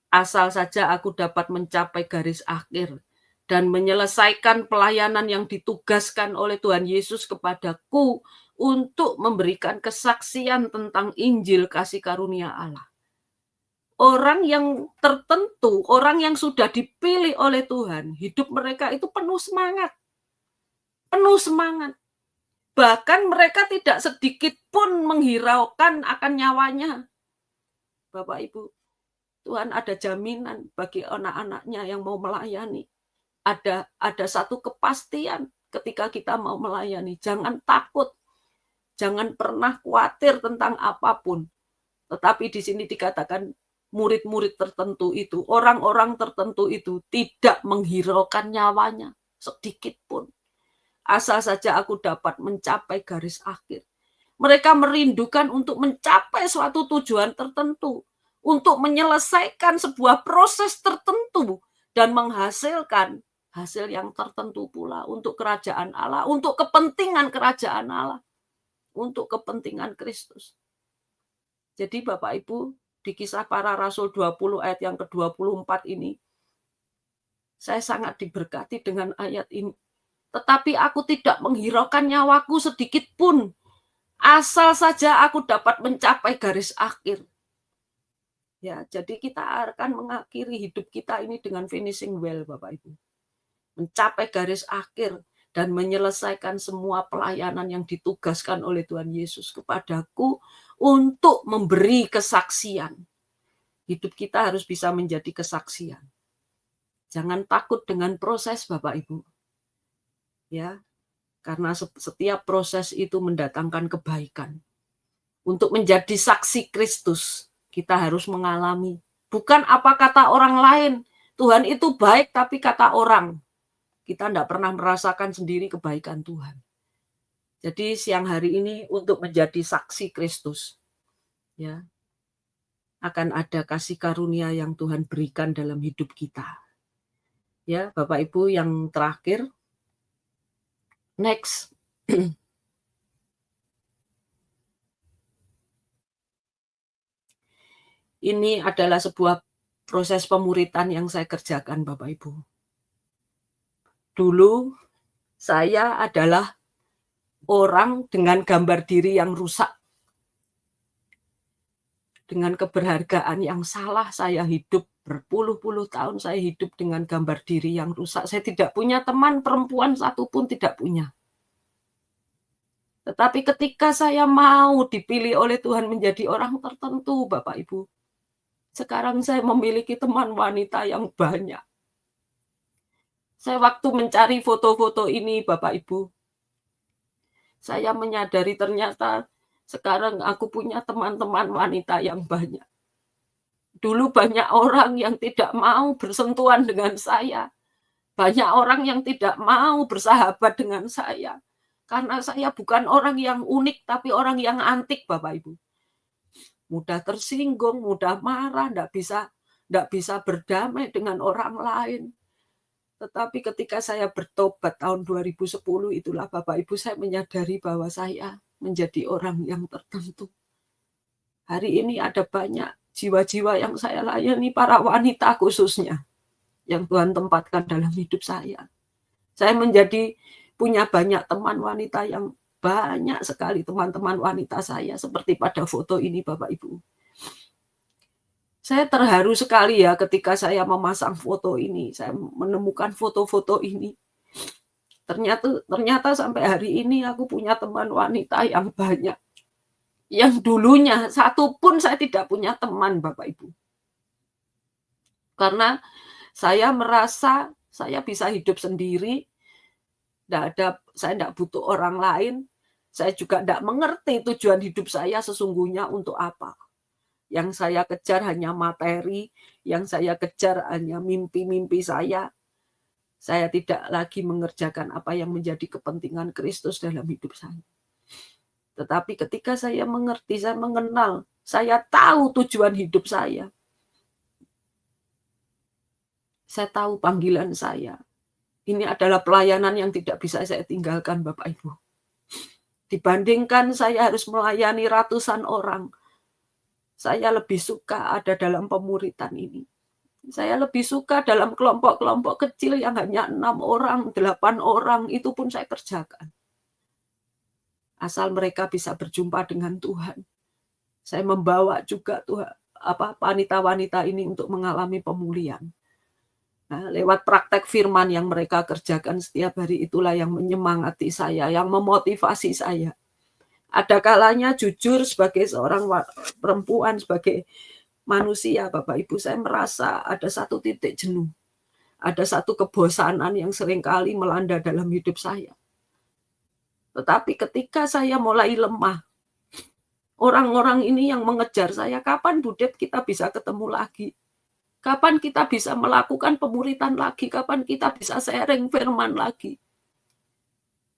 asal saja aku dapat mencapai garis akhir dan menyelesaikan pelayanan yang ditugaskan oleh Tuhan Yesus kepadaku untuk memberikan kesaksian tentang Injil kasih karunia Allah. Orang yang tertentu, orang yang sudah dipilih oleh Tuhan, hidup mereka itu penuh semangat. Penuh semangat. Bahkan mereka tidak sedikit pun menghiraukan akan nyawanya. Bapak Ibu, Tuhan ada jaminan bagi anak-anaknya yang mau melayani. Ada satu kepastian ketika kita mau melayani. Jangan takut. Jangan pernah khawatir tentang apapun. Tetapi di sini dikatakan murid-murid tertentu itu, orang-orang tertentu itu tidak menghiraukan nyawanya sedikit pun. Asal saja aku dapat mencapai garis akhir. Mereka merindukan untuk mencapai suatu tujuan tertentu, untuk menyelesaikan sebuah proses tertentu dan menghasilkan hasil yang tertentu pula untuk kerajaan Allah, untuk kepentingan kerajaan Allah, untuk kepentingan Kristus. Jadi Bapak Ibu, di Kisah Para Rasul 20 ayat yang ke-24 ini, saya sangat diberkati dengan ayat ini. Tetapi aku tidak menghiraukan nyawaku sedikit pun, asal saja aku dapat mencapai garis akhir. Ya, jadi kita akan mengakhiri hidup kita ini dengan finishing well, Bapak Ibu. Mencapai garis akhir dan menyelesaikan semua pelayanan yang ditugaskan oleh Tuhan Yesus kepadaku untuk memberi kesaksian. Hidup kita harus bisa menjadi kesaksian. Jangan takut dengan proses, Bapak Ibu. Ya, karena setiap proses itu mendatangkan kebaikan. Untuk menjadi saksi Kristus, kita harus mengalami. Bukan apa kata orang lain. Tuhan itu baik, tapi kata orang. Kita tidak pernah merasakan sendiri kebaikan Tuhan. Jadi siang hari ini untuk menjadi saksi Kristus, ya, akan ada kasih karunia yang Tuhan berikan dalam hidup kita. Ya, Bapak Ibu, yang terakhir, next. Ini adalah sebuah proses pemuritan yang saya kerjakan, Bapak Ibu. Dulu saya adalah orang dengan gambar diri yang rusak. Dengan keberhargaan yang salah saya hidup, berpuluh-puluh tahun saya hidup dengan gambar diri yang rusak. Saya tidak punya teman perempuan satupun, tidak punya. Tetapi ketika saya mau dipilih oleh Tuhan menjadi orang tertentu, Bapak Ibu, sekarang saya memiliki teman wanita yang banyak. Saya waktu mencari foto-foto ini, Bapak Ibu, saya menyadari ternyata sekarang aku punya teman-teman wanita yang banyak. Dulu banyak orang yang tidak mau bersentuhan dengan saya. Banyak orang yang tidak mau bersahabat dengan saya. Karena saya bukan orang yang unik, tapi orang yang antik, Bapak Ibu. Mudah tersinggung, mudah marah, tidak bisa berdamai dengan orang lain. Tetapi ketika saya bertobat tahun 2010, itulah Bapak Ibu, saya menyadari bahwa saya menjadi orang yang tertentu. Hari ini ada banyak jiwa-jiwa yang saya layani, para wanita khususnya, yang Tuhan tempatkan dalam hidup saya. Saya punya banyak teman wanita yang banyak sekali, teman-teman wanita saya, seperti pada foto ini Bapak Ibu. Saya terharu sekali ya ketika saya memasang foto ini, saya menemukan foto-foto ini. Ternyata sampai hari ini aku punya teman wanita yang banyak. Yang dulunya satu pun saya tidak punya teman, Bapak Ibu. Karena saya merasa saya bisa hidup sendiri, saya tidak butuh orang lain, saya juga tidak mengerti tujuan hidup saya sesungguhnya untuk apa. Yang saya kejar hanya materi, yang saya kejar hanya mimpi-mimpi saya. Saya tidak lagi mengerjakan apa yang menjadi kepentingan Kristus dalam hidup saya. Tetapi ketika saya mengerti, saya mengenal, saya tahu tujuan hidup saya. Saya tahu panggilan saya. Ini adalah pelayanan yang tidak bisa saya tinggalkan, Bapak Ibu. Dibandingkan saya harus melayani ratusan orang, saya lebih suka ada dalam pemuritan ini. Saya lebih suka dalam kelompok-kelompok kecil yang hanya 6 orang, 8 orang, itu pun saya kerjakan. Asal mereka bisa berjumpa dengan Tuhan. Saya membawa juga wanita-wanita ini untuk mengalami pemulihan. Nah, lewat praktek firman yang mereka kerjakan setiap hari, itulah yang menyemangati saya, yang memotivasi saya. Ada kalanya jujur sebagai seorang perempuan, sebagai manusia, Bapak Ibu, saya merasa ada satu titik jenuh. Ada satu kebosanan yang seringkali melanda dalam hidup saya. Tetapi ketika saya mulai lemah, orang-orang ini yang mengejar saya, kapan Budep kita bisa ketemu lagi? Kapan kita bisa melakukan pemuritan lagi? Kapan kita bisa sharing firman lagi?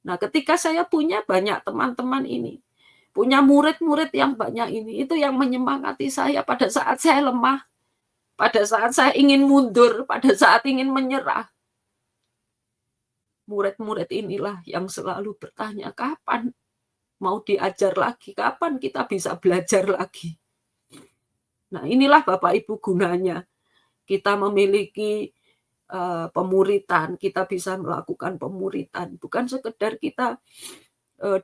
Nah, ketika saya punya banyak teman-teman ini, punya murid-murid yang banyak ini, itu yang menyemangati saya pada saat saya lemah, pada saat saya ingin mundur, pada saat ingin menyerah. Murid-murid inilah yang selalu bertanya, kapan mau diajar lagi? Kapan kita bisa belajar lagi? Nah, inilah Bapak Ibu gunanya kita memiliki pemuritan, kita bisa melakukan pemuritan. Bukan sekedar kita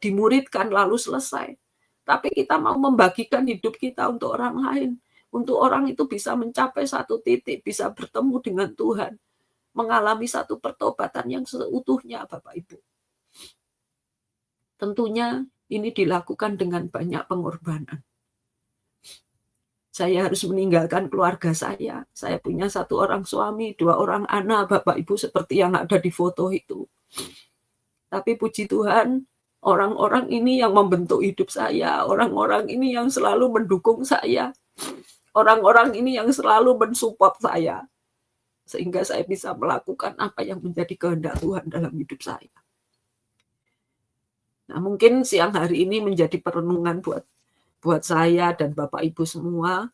dimuridkan lalu selesai. Tapi kita mau membagikan hidup kita untuk orang lain. Untuk orang itu bisa mencapai satu titik, bisa bertemu dengan Tuhan. Mengalami satu pertobatan yang seutuhnya, Bapak Ibu. Tentunya ini dilakukan dengan banyak pengorbanan. Saya harus meninggalkan keluarga saya. Saya punya 1 orang suami, 2 orang anak, Bapak Ibu, seperti yang ada di foto itu. Tapi puji Tuhan, orang-orang ini yang membentuk hidup saya, orang-orang ini yang selalu mendukung saya, orang-orang ini yang selalu mensupport saya, sehingga saya bisa melakukan apa yang menjadi kehendak Tuhan dalam hidup saya. Nah, mungkin siang hari ini menjadi perenungan buat saya dan Bapak Ibu semua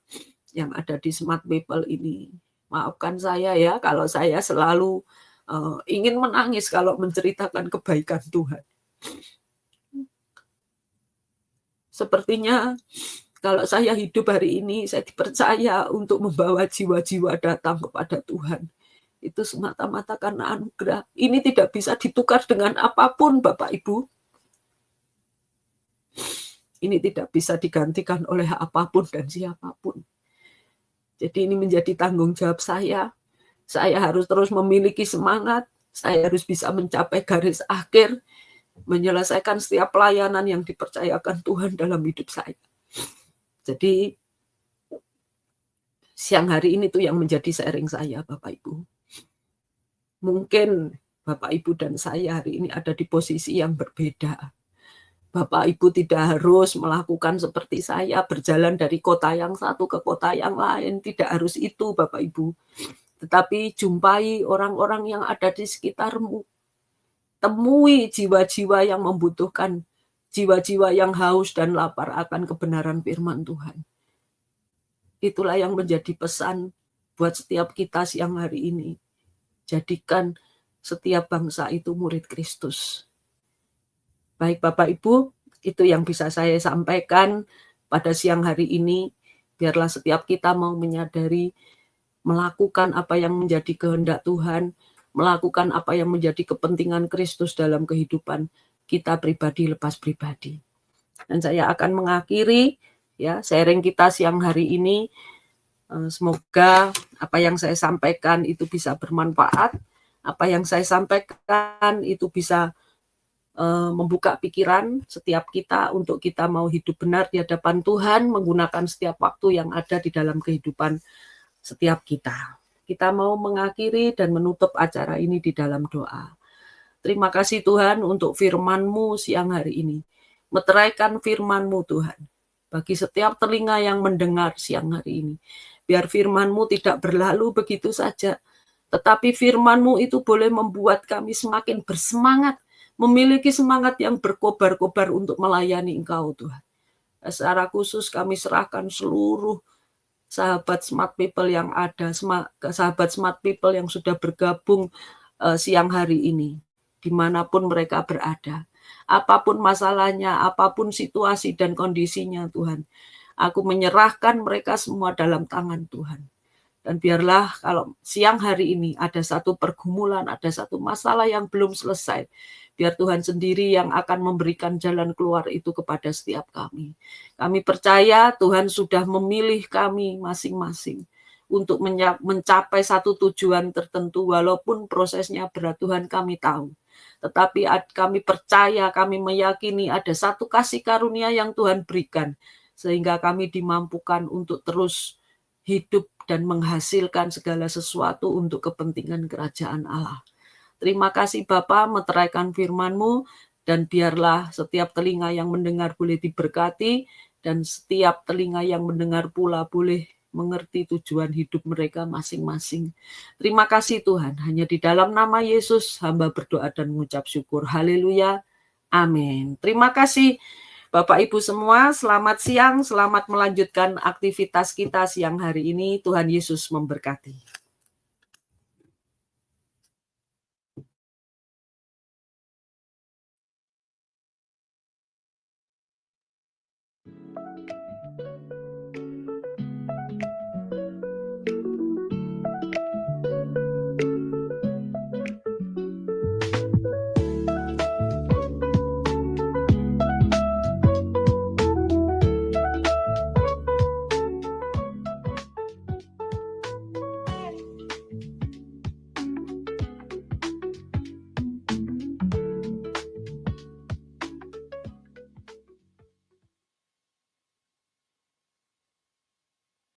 yang ada di Smart People ini. Maafkan saya ya kalau saya selalu ingin menangis kalau menceritakan kebaikan Tuhan. Sepertinya kalau saya hidup hari ini, saya dipercaya untuk membawa jiwa-jiwa datang kepada Tuhan. Itu semata-mata karena anugerah. Ini tidak bisa ditukar dengan apapun, Bapak Ibu. Ini tidak bisa digantikan oleh apapun dan siapapun. Jadi ini menjadi tanggung jawab saya. Saya harus terus memiliki semangat, saya harus bisa mencapai garis akhir, menyelesaikan setiap pelayanan yang dipercayakan Tuhan dalam hidup saya. Jadi siang hari ini tuh yang menjadi sharing saya, Bapak Ibu. Mungkin Bapak Ibu dan saya hari ini ada di posisi yang berbeda. Bapak Ibu tidak harus melakukan seperti saya, berjalan dari kota yang satu ke kota yang lain. Tidak harus itu, Bapak Ibu. Tetapi jumpai orang-orang yang ada di sekitarmu. Temui jiwa-jiwa yang membutuhkan, jiwa-jiwa yang haus dan lapar akan kebenaran firman Tuhan. Itulah yang menjadi pesan buat setiap kita siang hari ini. Jadikan setiap bangsa itu murid Kristus. Baik Bapak Ibu, itu yang bisa saya sampaikan pada siang hari ini. Biarlah setiap kita mau menyadari, melakukan apa yang menjadi kehendak Tuhan, melakukan apa yang menjadi kepentingan Kristus dalam kehidupan kita pribadi lepas pribadi. Dan saya akan mengakhiri ya sharing kita siang hari ini. Semoga apa yang saya sampaikan itu bisa bermanfaat, apa yang saya sampaikan itu bisa membuka pikiran setiap kita untuk kita mau hidup benar di hadapan Tuhan, menggunakan setiap waktu yang ada di dalam kehidupan setiap kita. Kita mau mengakhiri dan menutup acara ini di dalam doa. Terima kasih Tuhan untuk firman-Mu siang hari ini. Meteraikan firman-Mu Tuhan. Bagi setiap telinga yang mendengar siang hari ini. Biar firman-Mu tidak berlalu begitu saja. Tetapi firman-Mu itu boleh membuat kami semakin bersemangat. Memiliki semangat yang berkobar-kobar untuk melayani Engkau Tuhan. Secara khusus kami serahkan seluruh sahabat Smart People yang ada, sahabat Smart People yang sudah bergabung siang hari ini, dimanapun mereka berada. Apapun masalahnya, apapun situasi dan kondisinya Tuhan, aku menyerahkan mereka semua dalam tangan Tuhan. Dan biarlah kalau siang hari ini ada satu pergumulan, ada satu masalah yang belum selesai, biar Tuhan sendiri yang akan memberikan jalan keluar itu kepada setiap kami. Kami percaya Tuhan sudah memilih kami masing-masing untuk mencapai satu tujuan tertentu, walaupun prosesnya berat, Tuhan kami tahu. Tetapi kami percaya, kami meyakini ada satu kasih karunia yang Tuhan berikan, sehingga kami dimampukan untuk terus hidup dan menghasilkan segala sesuatu untuk kepentingan kerajaan Allah. Terima kasih Bapa, meteraikan firman-Mu, dan biarlah setiap telinga yang mendengar boleh diberkati, dan setiap telinga yang mendengar pula boleh mengerti tujuan hidup mereka masing-masing. Terima kasih Tuhan, hanya di dalam nama Yesus hamba berdoa dan mengucap syukur. Haleluya, amin. Terima kasih Bapak Ibu semua, selamat siang, selamat melanjutkan aktivitas kita siang hari ini. Tuhan Yesus memberkati.